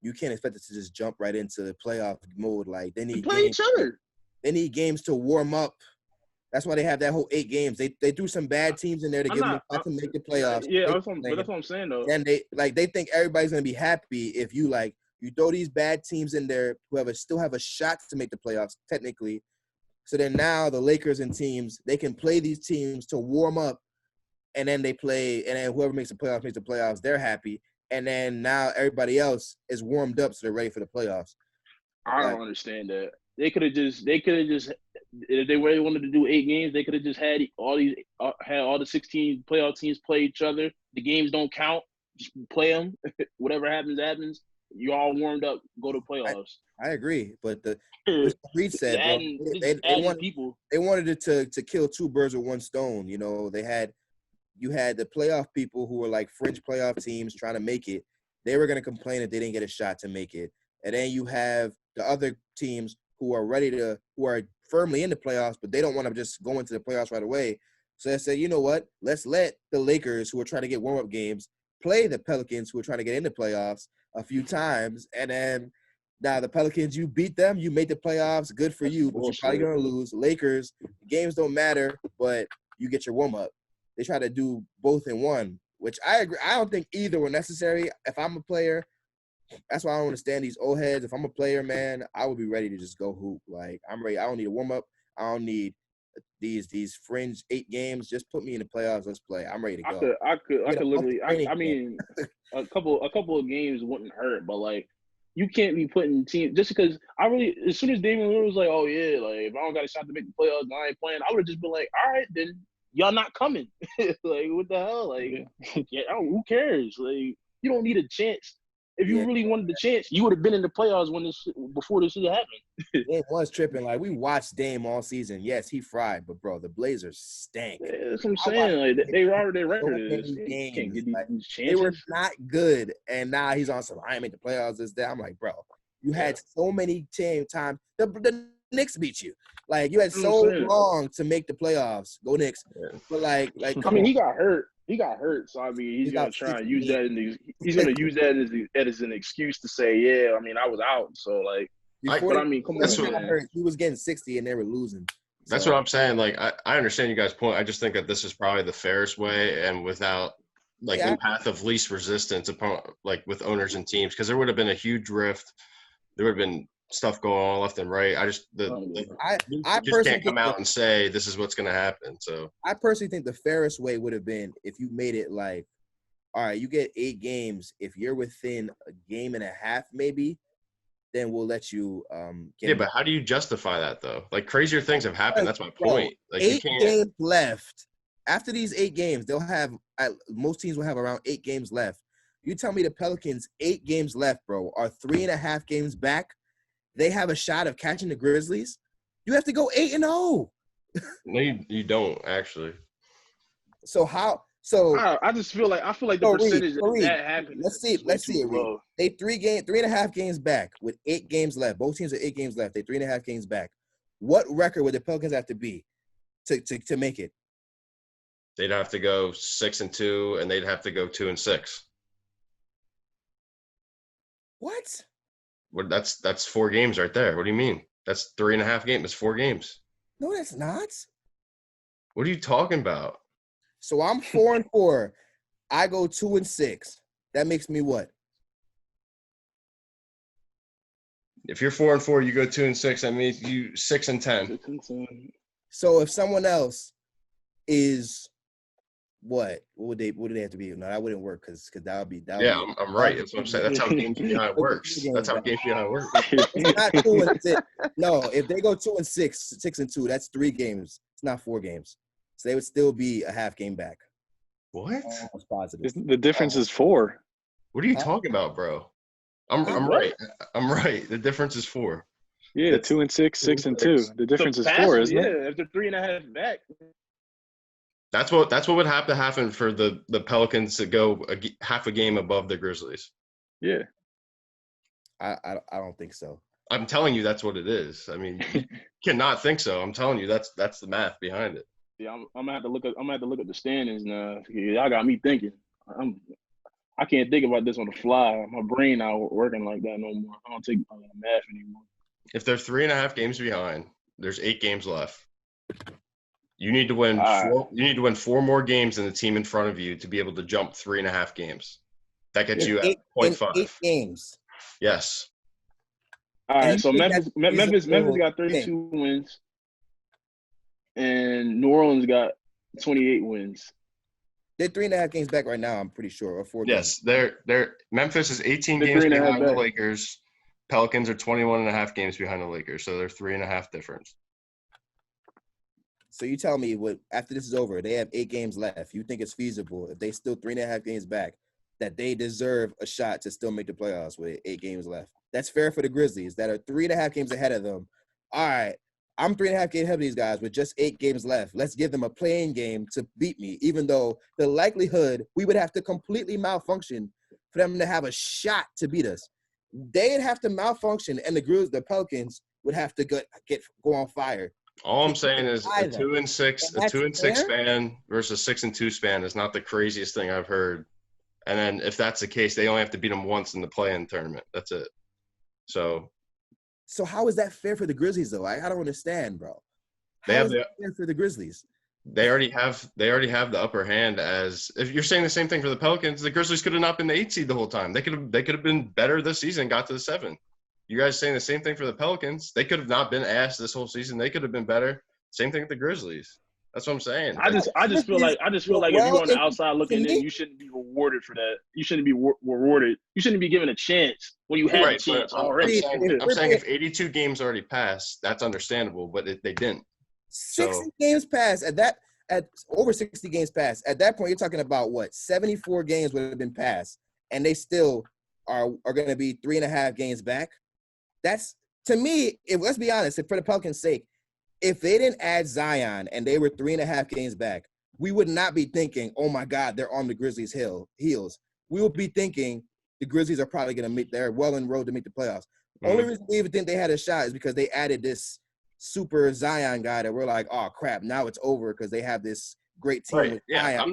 you can't expect us to just jump right into the playoff mode. Like they need play each other. They need games to warm up. That's why they have that whole 8 games. They threw some bad teams in there to give them a shot to make the playoffs. Yeah, that's what I'm saying though. And they think everybody's gonna be happy if you throw these bad teams in there who still have a shot to make the playoffs technically. So then now the Lakers and teams, they can play these teams to warm up, and then they play, and then whoever makes the playoffs, they're happy. And then now everybody else is warmed up, so they're ready for the playoffs. I don't understand that. They could have just, if they really wanted to do 8 games, they could have just had all the 16 playoff teams play each other. The games don't count. Just play them. Whatever happens, happens. You all warmed up, go to playoffs. I agree, but Reed said they wanted it to kill 2 birds with 1 stone. You know, you had the playoff people who were like fringe playoff teams trying to make it. They were going to complain if they didn't get a shot to make it, and then you have the other teams who are firmly in the playoffs, but they don't want to just go into the playoffs right away. So they said, you know what? Let's let the Lakers, who are trying to get warm-up games, play the Pelicans, who are trying to get into playoffs a few times, and then now the Pelicans, you beat them, you made the playoffs, good for you, but you're probably going to lose. Lakers, games don't matter, but you get your warm-up. They try to do both in one, which I agree. I don't think either were necessary. If I'm a player, that's why I don't understand these old heads. If I'm a player, man, I would be ready to just go hoop. Like, I'm ready. I don't need a warm-up. I don't need these fringe 8 games. Just put me in the playoffs. Let's play. I'm ready to go. I could literally. I mean, a couple of games wouldn't hurt, but like, you can't be putting teams just because. As soon as Damian Lillard was like, oh yeah, like if I don't got a shot to make the playoffs, I ain't playing. I would have just been like, all right, then y'all not coming. Like, what the hell? Like, who cares? Like, you don't need a chance. If you really wanted the chance, you would have been in the playoffs before this shit happened. Dame was tripping. Like, we watched Dame all season. Yes, he fried, but bro, the Blazers stank. Yeah, that's what I'm saying. Like, they already their record is. Can't get these chances. They were not good, and now he's on some. I ain't make the playoffs. This that. I'm like, bro, you had so many times. The Knicks beat you. Like, you had so long to make the playoffs. Go Knicks. Yeah. But like, I mean, he got hurt. So I mean, he's gonna try and use that. He's gonna use that as an excuse to say, yeah, I mean, I was out. So like, but I mean, come on, he was getting 60 and they were losing. That's what I'm saying. Like, I understand you guys' point. I just think that this is probably the fairest way, and without the path of least resistance upon with owners and teams, because there would have been a huge rift. There would have been stuff going on left and right. I just I you just personally can't come out and say this is what's going to happen. So I personally think the fairest way would have been if you made it like, all right, you get 8 games. If you're within a game and a half, maybe, then we'll let you get but how do you justify that though? Like crazier things have happened. That's my point. Like you 8 can't. games left. After these 8 games, they'll have most teams will have around 8 games left. You tell me the Pelicans 8 games left, bro, are 3.5 games back. They have a shot of catching the Grizzlies. You have to go 8-0. No, you don't actually. So how? So I just feel like the percentage of that happening. Let's see it, Reed. They 3.5 games back with 8 games left. Both teams are 8 games left. They 3.5 games back. What record would the Pelicans have to be to make it? They'd have to go 6-2, and they'd have to go 2-6. What? What? That's 4 games right there. What do you mean? That's 3.5 games. It's 4 games. No, that's not. What are you talking about? So I'm 4-4. I go 2-6. That makes me what? If you're 4-4, you go 2-6. That means you 6-10. So if someone else is what do they have to be? No, that wouldn't work because that would be. I'm right. That's what I'm saying. That's how games behind works. That's how games behind works. It's not 2-6. No, if they go 2-6, 6-2, that's 3 games. It's not 4 games. So they would still be a half game back. What? Almost positive. The difference is 4. What are you talking about, bro? I'm right. I'm right. The difference is 4. Yeah, 2-6, 6-2. The difference is 4, isn't it? Yeah, if they're 3.5 back. That's what would have to happen for the Pelicans to go half a game above the Grizzlies. Yeah. I don't think so. I'm telling you, that's what it is. I mean, you cannot think so. I'm telling you, that's the math behind it. Yeah, I'm gonna have to look at the standings now. Y'all got me thinking. I can't think about this on the fly. My brain not working like that no more. I don't take math anymore. If they're 3.5 games behind, there's 8 games left. You need to win. You need to win 4 more games than the team in front of you to be able to jump 3.5 games. That gets you at 0.5. 8 games. Yes. All right. So Memphis got 32 wins, and New Orleans got 28 wins. They're 3.5 games back right now. I'm pretty sure, or 4. Yes, games. they're Memphis is 18 games behind the Lakers. Pelicans are 21.5 games behind the Lakers, so they're 3.5 difference. So you tell me, after this is over, they have 8 games left. You think it's feasible if they still 3.5 games back that they deserve a shot to still make the playoffs with 8 games left? That's fair for the Grizzlies that are 3.5 games ahead of them. All right, I'm 3.5 games ahead of these guys with just 8 games left. Let's give them a playing game to beat me, even though the likelihood we would have to completely malfunction for them to have a shot to beat us. They'd have to malfunction, and the Pelicans would have to go on fire. All I'm saying is a 2-6 span versus 6-2 span is not the craziest thing I've heard. And then if that's the case, they only have to beat them once in the play-in tournament. That's it. So how is that fair for the Grizzlies though? I don't understand, bro. Fair for the Grizzlies? They already have the upper hand. As if you're saying the same thing for the Pelicans, the Grizzlies could have not been the 8 seed the whole time. They could have been better this season, got to the 7. You guys saying the same thing for the Pelicans? They could have not been ass this whole season. They could have been better. Same thing with the Grizzlies. That's what I'm saying. I just feel like if you're on the outside looking in, you shouldn't be rewarded for that. You shouldn't be rewarded. You shouldn't be given a chance when you had a chance already. I'm saying if 82 games already passed, that's understandable, but they didn't. 60 games passed at over 60 games passed. At that point, you're talking about what? 74 games would have been passed, and they still are going to be 3.5 games back. That's, to me, let's be honest, for the Pelicans' sake, if they didn't add Zion and they were 3.5 games back, we would not be thinking, oh my God, they're on the Grizzlies' heels. We would be thinking the Grizzlies are probably going to they're well in road to make the playoffs. The only reason we even think they had a shot is because they added this super Zion guy that we're like, oh crap, now it's over because they have this great team. Right. With yeah, Zion. I'm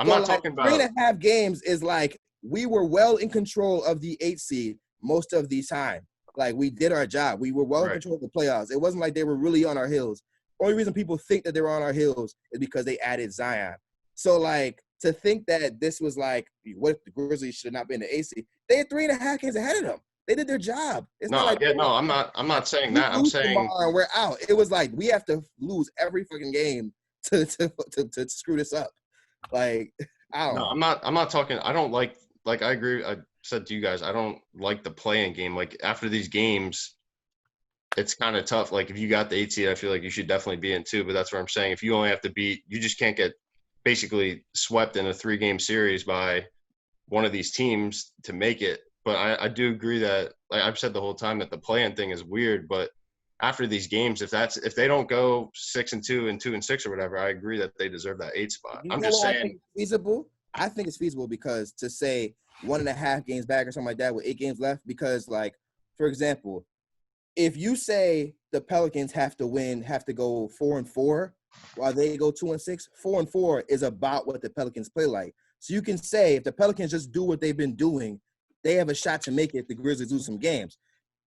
not talking about 3.5 games is like we were well in control of the 8 seed most of the time. Like, we did our job. We were well in control of the playoffs. It wasn't like they were really on our heels. Only reason people think that they were on our heels is because they added Zion. So, like, to think that this was like, what if the Grizzlies should have not been the AC? They had 3.5 games ahead of them. They did their job. It's No, not like I'm not saying we that. I'm lose saying tomorrow and we're out. It was like we have to lose every fucking game to screw this up. Like I don't no, know. I'm not talking. I don't like I agree. I said to you guys, I don't like the play-in game. Like after these games, it's kind of tough. Like if you got the 8 seed, I feel like you should definitely be in too. But that's what I'm saying. If you only have to beat, you just can't get basically swept in a 3-game series by one of these teams to make it. But I do agree that, like I've said the whole time, that the play-in thing is weird. But after these games, if they don't go 6-2 and 2-6 or whatever, I agree that they deserve that 8 spot. You I'm know just why I think saying. it's feasible? I think it's feasible because to say 1.5 games back or something like that with 8 games left, because like, for example, if you say the Pelicans have to go 4-4 while they go 2-6, 4-4 is about what the Pelicans play like. So you can say if the Pelicans just do what they've been doing, they have a shot to make it. The Grizzlies lose some games.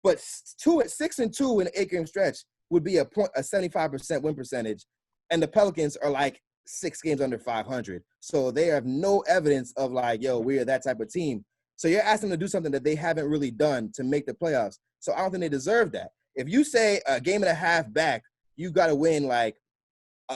But 6-2 in an 8-game stretch would be a 75% win percentage, and the Pelicans are like 6 games under 500. So they have no evidence of like, yo, we are that type of team. So you're asking them to do something that they haven't really done to make the playoffs. So I don't think they deserve that. If you say a game and a half back, you got to win like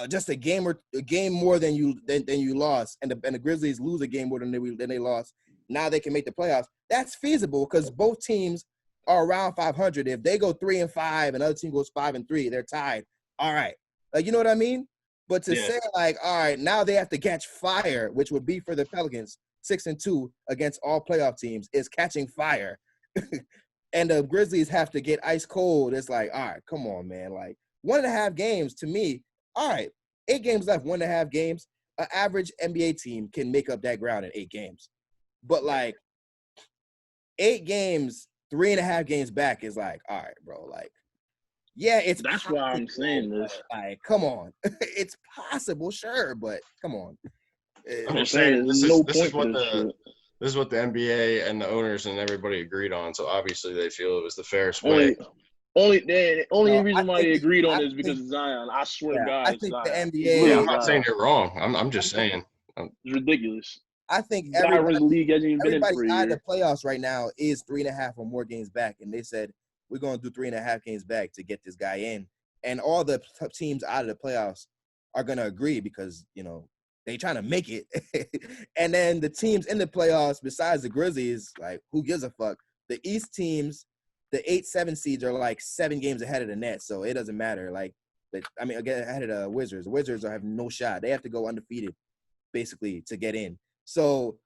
just a game more than you lost, and the Grizzlies lose a game more than they lost. Now they can make the playoffs. That's feasible because both teams are around 500. If they go 3-5 and other team goes 5-3, they're tied. All right, like you know what I mean. But to say like, all right, now they have to catch fire, which would be for the Pelicans 6-2 against all playoff teams, is catching fire. And the Grizzlies have to get ice cold. It's like, all right, come on, man. Like 1.5 games to me. All right, 8 games left, 1.5 games. An average NBA team can make up that ground in 8 games. But like 8 games, 3.5 games back is like, all right, bro. Like, yeah, it's That's possible, why I'm saying this. like, come on. It's possible, sure, but come on. I'm just saying saying there's this no is point for this shit. this is what the NBA and the owners and everybody agreed on. So obviously they feel it was the fairest way. Only reason why think they agreed on I it is because think- of Zion. I swear to Yeah, God, I it's think the Zion. It's NBA Yeah, literally I'm not Zion. saying you're wrong. I'm just saying. It's ridiculous. I think This guy runs the league hasn't even been in everybody's for a out of year. the playoffs right now is 3.5 or more games back, and they said we're going to do 3.5 games back to get this guy in. And all the teams out of the playoffs are going to agree because they trying to make it. And then the teams in the playoffs, besides the Grizzlies, like who gives a fuck? The East teams, the 8-7 seeds are like 7 games ahead of the Nets, so it doesn't matter. Like, again, ahead of the Wizards. The Wizards have no shot. They have to go undefeated basically to get in. So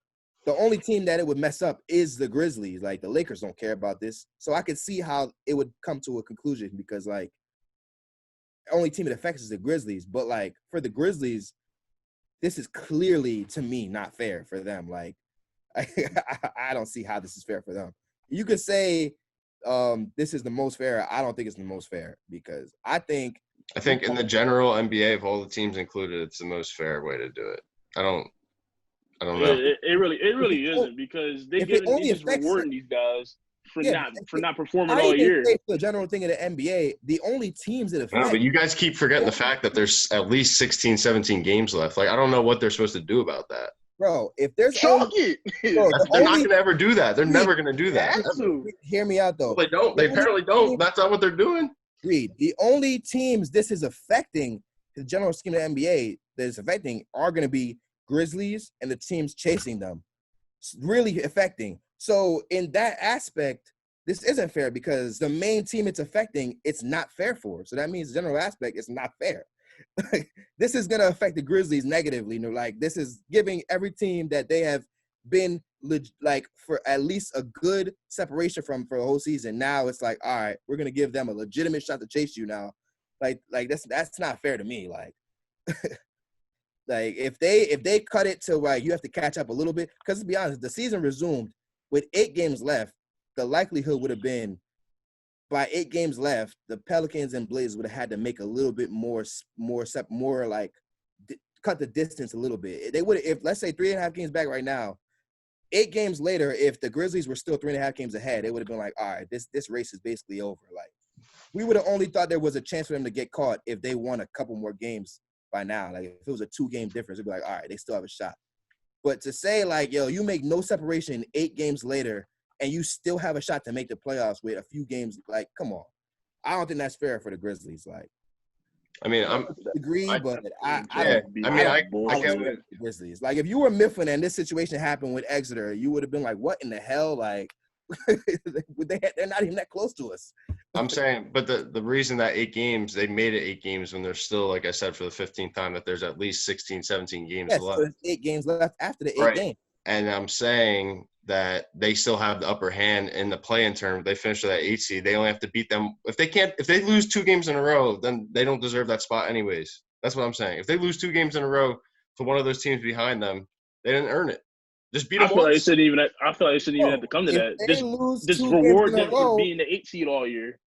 the only team that it would mess up is the Grizzlies. Like the Lakers don't care about this. So I could see how it would come to a conclusion because like the only team it affects is the Grizzlies. But like for the Grizzlies, this is clearly to me not fair for them. Like I don't see how this is fair for them. You could say this is the most fair. I don't think it's the most fair because I think in the general NBA of all the teams included, it's the most fair way to do it. I don't know. It really isn't because they just rewarding these guys for not performing all year. Say the general thing of the NBA, the only teams that affect. No, but you guys keep forgetting the fact that there's at least 16, 17 games left. Like I don't know what they're supposed to do about that. Bro, if there's Chalk it. Bro, they're not going to ever do that. They're never going to do that. Hear me out, though. Well, they don't. They apparently don't. That's not what they're doing. Reed, the only teams this is affecting, the general scheme of the NBA that is affecting are going to be Grizzlies and the teams chasing them. It's really affecting. So in that aspect, this isn't fair because the main team it's affecting, it's not fair for. So that means the general aspect is not fair. This is going to affect the Grizzlies negatively. Like this is giving every team that they have been like for at least a good separation from for the whole season. Now it's like, all right, we're going to give them a legitimate shot to chase you now. Like that's not fair to me. Like, like if they cut it to like you have to catch up a little bit, because to be honest, the season resumed with 8 games left. The likelihood would have been by 8 games left, the Pelicans and Blazers would have had to make a little bit more like cut the distance a little bit. They would, if let's say 3.5 games back right now, 8 games later, if the Grizzlies were still 3.5 games ahead, it would have been like, all right, this race is basically over. Like we would have only thought there was a chance for them to get caught if they won a couple more games by now. Like if it was a 2-game difference, it'd be like, all right, they still have a shot. But to say like, yo, you make no separation 8 games later, and you still have a shot to make the playoffs with a few games. Like, come on. I don't think that's fair for the Grizzlies. Like, I mean, I agree, but I yeah, don't. I mean, I would get respect the Grizzlies. Like, if you were Mifflin and this situation happened with Exeter, you would have been like, "What in the hell?" Like, they're not even that close to us. I'm saying, but the reason that 8 games, they made it 8 games when there's still, like I said, for the 15th time, that there's at least 16, 17 games Yes, left. so there's 8 games left after the 8 Right. games. And I'm saying that they still have the upper hand in the play-in term. They finish with that 8 seed. They only have to beat them. If they lose 2 games in a row, then they don't deserve that spot anyways. That's what I'm saying. If they lose 2 games in a row to one of those teams behind them, they didn't earn it. Just beat them I feel like it once. shouldn't even. I feel like it shouldn't even have to come to If that. they lose Just 2 reward games in them a row, for being the 8 seed all year.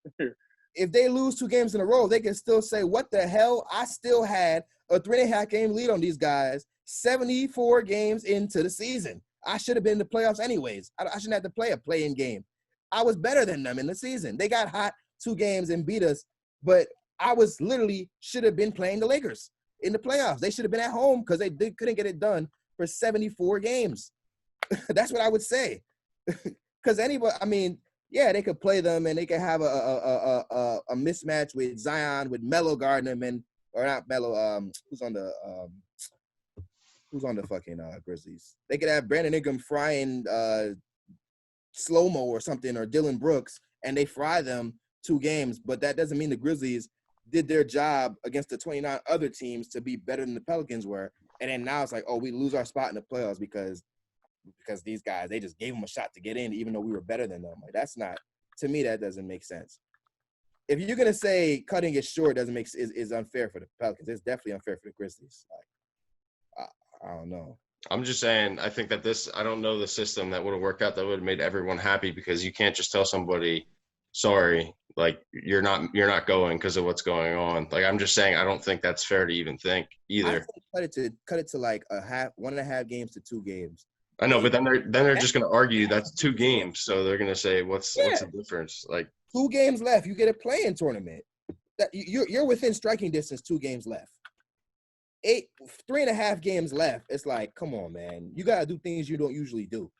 if they lose 2 games in a row, they can still say, "What the hell? I still had a 3.5 game lead on these guys 74 games into the season. I should have been in the playoffs anyways. I shouldn't have to play a play-in game. I was better than them in the season. They got hot 2 games and beat us, but I was literally should have been playing the Lakers in the playoffs. They should have been at home because couldn't get it done for 74 games. That's what I would say. Because anybody, I mean, yeah, they could play them and they could have a mismatch with Zion, with Melo guarding them, or not Melo. Who's on the fucking Grizzlies? They could have Brandon Ingram frying slow-mo or something, or Dylan Brooks, and they fry them 2 games. But that doesn't mean the Grizzlies did their job against the 29 other teams to be better than the Pelicans were. And then now it's like, oh, we lose our spot in the playoffs because these guys, they just gave them a shot to get in, even though we were better than them. Like, that's not, to me, that doesn't make sense. If you're gonna say cutting it short doesn't make is unfair for the Pelicans, it's definitely unfair for the Grizzlies. Like, I don't know. I'm just saying, I think that I don't know the system that would have worked out that would have made everyone happy, because you can't just tell somebody, sorry, like you're not going because of what's going on. Like, I'm just saying, I don't think that's fair to even think either. I think cut it to like 1.5 games to 2 games. I know, but then they're just going to argue that's 2 games, so they're going to say what's the difference? Like, 2 games left, you get a play-in tournament. That you're within striking distance. 2 games left. 3.5 games left. It's like, come on, man, you got to do things you don't usually do.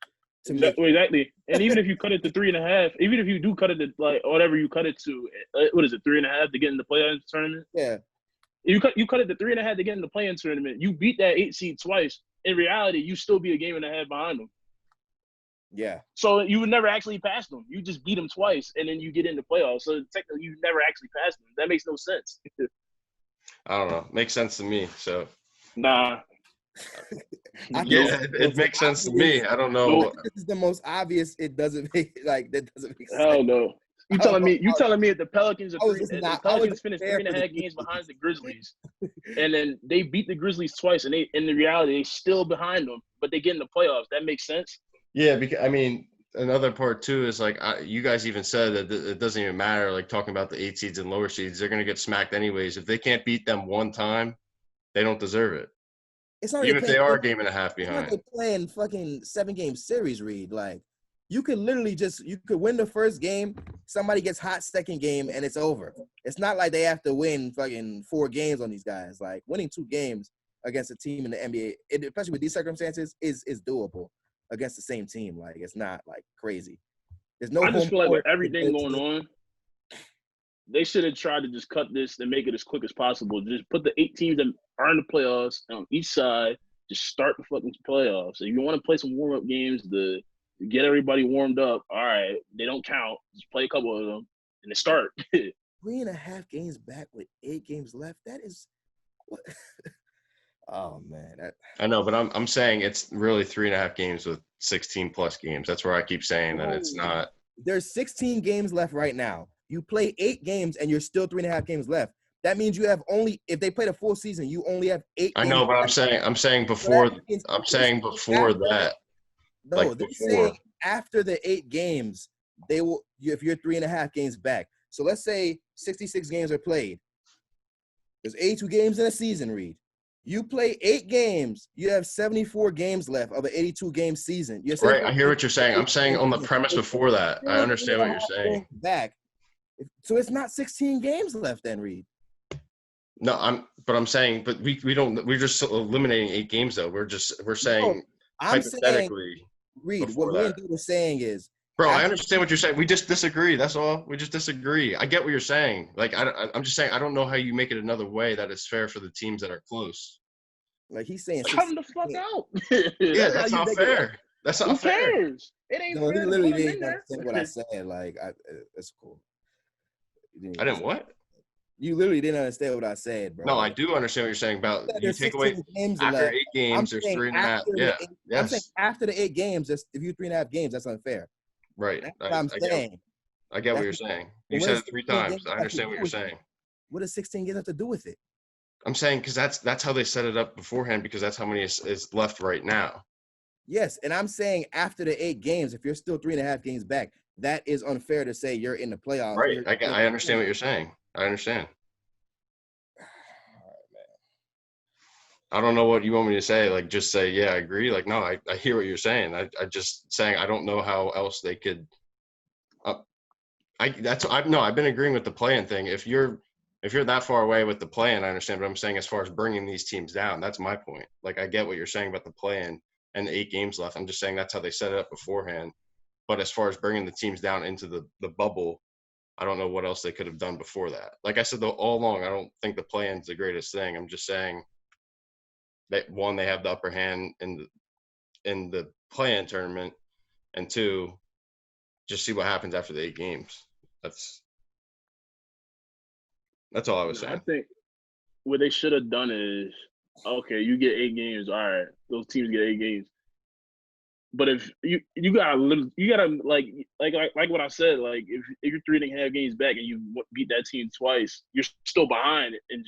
Exactly. And even if you cut it to 3.5, even if you do cut it to like whatever you cut it to, what is it, 3.5 to get in the play-in tournament? Yeah. You cut it to 3.5 to get in the play-in tournament. You beat that 8 seed twice. In reality, you still be a game and a half behind them. Yeah. So you would never actually pass them. You just beat them twice, and then you get in the playoffs. So technically, you never actually passed them. That makes no sense. I don't know. Makes sense to me. So. Nah. Yeah, it makes sense to me. I don't know. This is the most obvious. It doesn't make that doesn't make sense. Hell no. You telling me if the Pelicans finished finished 3.5 games behind the Grizzlies, and then they beat the Grizzlies twice, and in the reality they still behind them, but they get in the playoffs. That makes sense. Yeah, because I mean, another part too is like you guys even said that it doesn't even matter. Like talking about the 8 seeds and lower seeds, they're gonna get smacked anyways. If they can't beat them one time, they don't deserve it. It's not even if they are a game and a half behind. It's not like playing fucking 7-game series, Reed. Like, you could literally you could win the first game, somebody gets hot second game, and it's over. It's not like they have to win fucking 4 games on these guys. Like, winning 2 games against a team in the NBA, especially with these circumstances, is doable against the same team. Like, it's not like crazy. There's no. I just feel like with everything going on, they should have tried to just cut this and make it as quick as possible. Just put the 8 teams that are in the playoffs on each side. Just start the fucking playoffs. If you want to play some warm-up games to get everybody warmed up, all right, they don't count. Just play a couple of them and then start. 3.5 games back with 8 games left. That is what? Oh man, I know, but I'm saying it's really 3.5 games with 16 plus games. That's where I keep saying that it's not. There's 16 games left right now. You play 8 games and you're still 3.5 games left. That means you have only, if they played a full season, you only have 8 I games know, but left. I'm saying before that. No, like they're saying after the 8 games, they will, if you're 3.5 games back. So let's say 66 games are played. There's 82 games in a season, Reed. You play 8 games, you have 74 games left of an 82-game season. Right, I hear what you're saying. I'm saying on the premise before that. I understand what you're saying. Back. So it's not 16 games left then, Reed. No, I'm saying, but we're just eliminating 8 games though. We're saying hypothetically. Reed, what me and Dude are saying is Bro, I understand what you're saying. We just disagree. That's all. We just disagree. I get what you're saying. Like, I'm just saying I don't know how you make it another way that is fair for the teams that are close. Like he's saying, Cut them the fuck out. Yeah, That's that's how you not make it. fair. That's Who not fair. cares? It ain't No, he fair to literally put him in didn't there. understand what I said. Like, it's cool. I didn't what? You literally didn't understand what I said, bro. No, I do understand what you're saying about you There's take away 16 games after left. 8 games, there's 3.5. Yeah. I'm saying Yes. after the 8 games, if you 3.5 games, that's unfair. Right. That's what I'm saying. I get what That's you're saying. You what said does it 3 16 times. games I have to understand do what you're with it? saying. What does 16 games have to do with it? I'm saying because that's how they set it up beforehand because that's how many is left right now. Yes, and I'm saying after the 8 games, if you're still 3.5 games back, that is unfair to say you're in the playoffs. Right. I understand what you're saying. I understand. I don't know what you want me to say. Like, just say, yeah, I agree. Like, no, I hear what you're saying. I just saying I don't know how else they could. I've been agreeing with the play-in thing. If you're that far away with the play-in, I understand. But I'm saying as far as bringing these teams down, that's my point. Like, I get what you're saying about the play-in and the 8 games left. I'm just saying that's how they set it up beforehand. But as far as bringing the teams down into the bubble, I don't know what else they could have done before that. Like I said, all along, I don't think the play-in's the greatest thing. I'm just saying that one, they have the upper hand in the play-in tournament, and 2, just see what happens after the 8 games. That's all I was I saying. think what they should have done is, okay, you get 8 games. All right, those teams get 8 games. But if you gotta like what I said, like if you're 3.5 games back and you beat that team twice, you're still behind in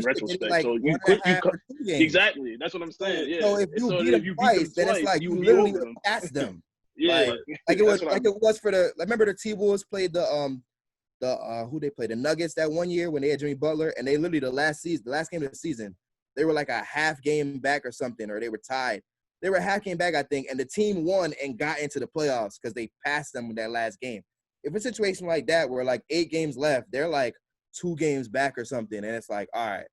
retrospect. Like so you 1.5 or 2 games. Exactly. That's what I'm saying. Yeah. So if you beat them twice, then it's like you literally would have passed them. Yeah. Like it was for the. Remember the T-Wolves played who they played, the Nuggets that one year when they had Jimmy Butler, and they literally the last game of the season, they were like a half game back or something, or they were tied. They were a half game back, I think, and the team won and got into the playoffs because they passed them with that last game. If a situation like that where like 8 games left, they're like 2 games back or something, and it's like, all right,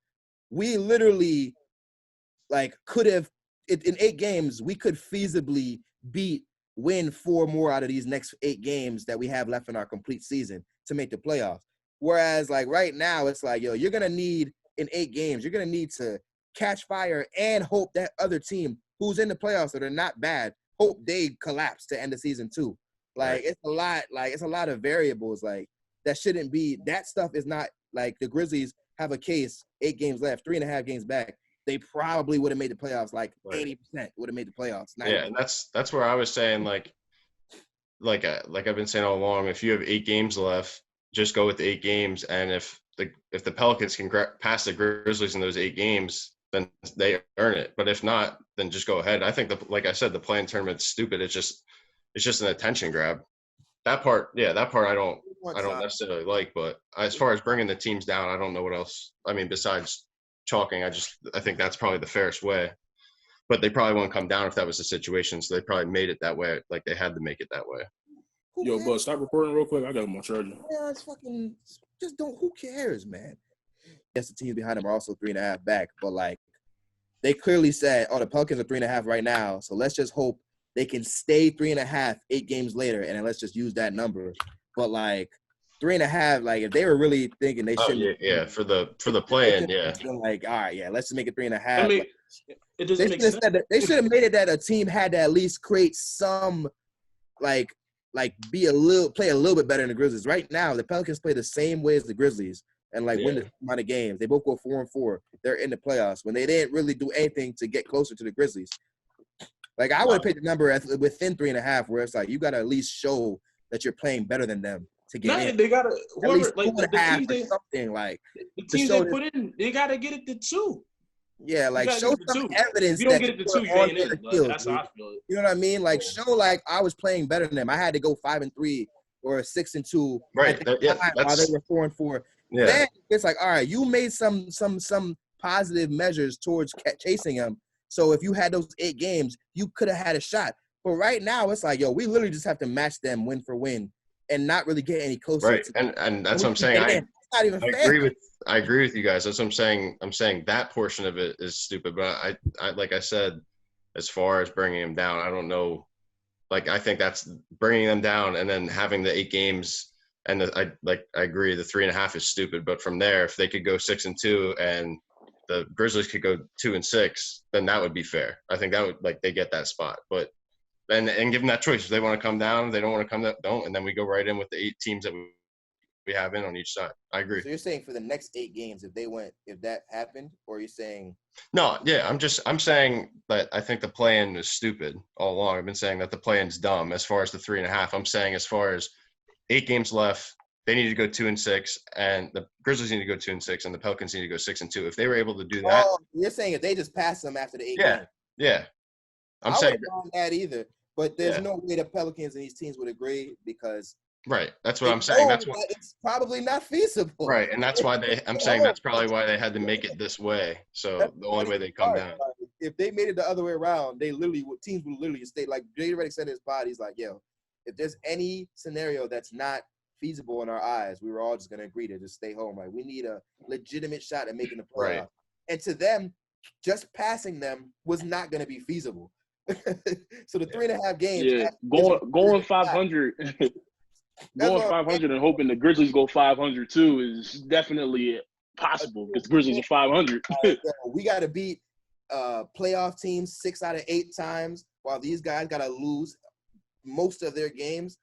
we literally like could have in 8 games, we could feasibly win 4 more out of these next 8 games that we have left in our complete season to make the playoffs. Whereas like right now, it's like, yo, you're gonna need in 8 games, you're gonna need to catch fire and hope that other team who's in the playoffs that are not bad, hope they collapse to end the season too. Like It's a lot of variables. Like that shouldn't be. That stuff is not like the Grizzlies have a case. 8 games left, 3.5 games back. They probably would have made the playoffs. Like 80% would have made the playoffs. Yeah, and that's where I was saying like I've been saying all along. If you have 8 games left, just go with the 8 games, and if the Pelicans can pass the Grizzlies in those 8 games, then they earn it. But if not, then just go ahead. I think like I said, the play-in tournament's stupid. It's just an attention grab. That part I don't necessarily like. But as far as bringing the teams down, I don't know what else. I mean, besides chalking, I think that's probably the fairest way. But they probably won't come down if that was the situation. So they probably made it that way. Like they had to make it that way. Yo, bud, stop recording real quick. I got my charger. Yeah, it's fucking just don't. Who cares, man? Yes, the teams behind them are also 3.5 back, but like they clearly said, "Oh, the Pelicans are 3.5 right now, so let's just hope they can stay 3.5 8 games later, and then let's just use that number." But like 3.5, like if they were really thinking they shouldn't, for the play-in, like all right, let's just make it 3.5. I mean, it doesn't make sense. They should have made it that a team had to at least create some like play a little bit better than the Grizzlies. Right now, the Pelicans play the same way as the Grizzlies and win the amount of games. They both go 4-4. They're in the playoffs when they didn't really do anything to get closer to the Grizzlies. Like I would have picked the number within 3.5, where it's like you got to at least show that you're playing better than them to get in. They gotta whoever like the teams teams something like the teams they put in. They gotta get it to 2. Yeah, like show some evidence. If you don't get it to 2, you ain't in. That's how I feel it. You know what I mean? Like show like I was playing better than them. I had to go 5-3 or 6-2. Right. While they were 4-4. Yeah. Then it's like, all right, you made some positive measures towards chasing them. So if you had those 8 games, you could have had a shot. But right now, it's like, yo, we literally just have to match them win for win and not really get any closer. Right, and that's what I'm saying. It's not even fair. I agree with you guys. That's what I'm saying. I'm saying that portion of it is stupid. But I like I said, as far as bringing him down, I don't know Like, I think that's bringing them down and then having the 8 games. And I agree, the 3.5 is stupid. But from there, if they could go 6-2 and the Grizzlies could go 2-6, then that would be fair. I think that would, like, they get that spot. But and give them that choice. If they want to come down, if they don't want to come down, don't. And then we go right in with the 8 teams that we have in on each side. I agree. So you're saying for the next 8 games, if that happened, or you're saying? No, yeah, I'm saying that I think the play-in is stupid all along. I've been saying that the play-in's dumb as far as the 3.5. I'm saying as far as 8 games left, they need to go 2-6, and the Grizzlies need to go 2-6, and the Pelicans need to go 6-2. If they were able to do that, You're saying if they just pass them after the 8 yeah, games? yeah. I'm I saying wouldn't mind that either, but there's no way the Pelicans and these teams would agree because right. That's what I'm saying. That's what it's probably not feasible. right, and that's why I'm saying that's probably why they had to make it this way. So the only way they come down. Like, if they made it the other way around, teams would literally stay like Jay Redick said in his pod. He's like, yo, if there's any scenario that's not feasible in our eyes, we were all just gonna agree to just stay home. Like, we need a legitimate shot at making the playoffs. Right. And to them, just passing them was not gonna be feasible. So the 3.5 games. Yeah, going 500, going 500 and hoping the Grizzlies go 500 too is definitely possible because the Grizzlies are 500. We got to beat playoff teams 6 out of 8 times, while these guys got to lose most of their games.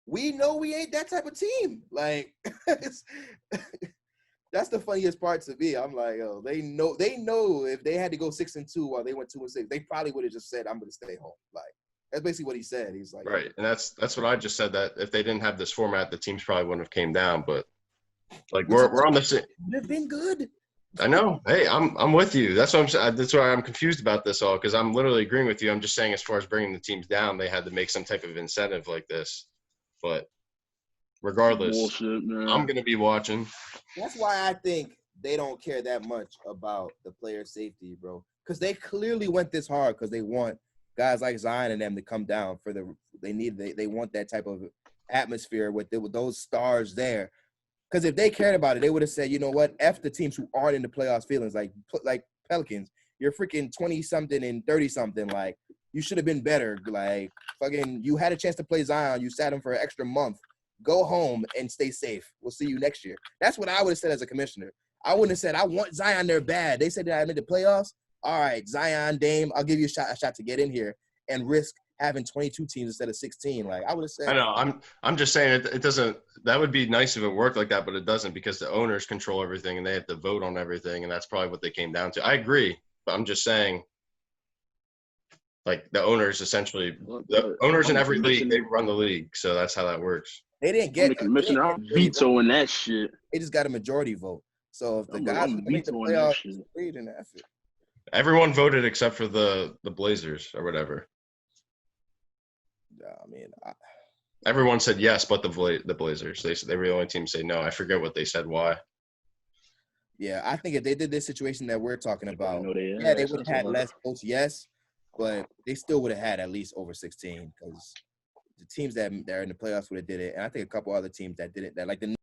We know we ain't that type of team. Like, that's the funniest part to me. I'm like, oh, they know if they had to go 6-2 while they went 2-6, they probably would have just said, I'm going to stay home. Like, that's basically what he said. He's like, right, and that's what I just said, that if they didn't have this format, the teams probably wouldn't have came down. But like we're on the same. They've been good. I know. Hey, I'm with you. That's what that's why I'm confused about this all, because I'm literally agreeing with you. I'm just saying, as far as bringing the teams down, they had to make some type of incentive like this. But regardless, Bullshit, man. I'm going to be watching. That's why I think they don't care that much about the player safety, bro. Because they clearly went this hard because they want guys like Zion and them to come down they want that type of atmosphere with those stars there. Because if they cared about it, they would have said, you know what, F the teams who aren't in the playoffs feelings, like Pelicans. You're freaking 20-something and 30-something. Like, you should have been better. Like, fucking, you had a chance to play Zion. You sat him for an extra month. Go home and stay safe. We'll see you next year. That's what I would have said as a commissioner. I wouldn't have said, I want Zion there bad. They said that I made the playoffs. All right, Zion, Dame, I'll give you a shot to get in here and risk having 22 teams instead of 16. Like, I would have said. I know. I'm just saying it doesn't – that would be nice if it worked like that, but it doesn't, because the owners control everything and they have to vote on everything, and that's probably what they came down to. I agree, but I'm just saying, like, the owners essentially – the owners in every league, they run the league, so that's how that works. They didn't get – the commissioner. I'm vetoing that shit. They just got a majority vote. So if the guys I'm make the vetoing that playoffs, shit. then that's it. Everyone voted except for the Blazers or whatever. Yeah, I mean, everyone said yes, but the Blazers. They were the only team to say no. I forget what they said. Why? Yeah, I think if they did this situation that we're talking about, they would have had less votes, yes, but they still would have had at least over 16 because the teams that are in the playoffs would have did it, and I think a couple other teams that did it, that like the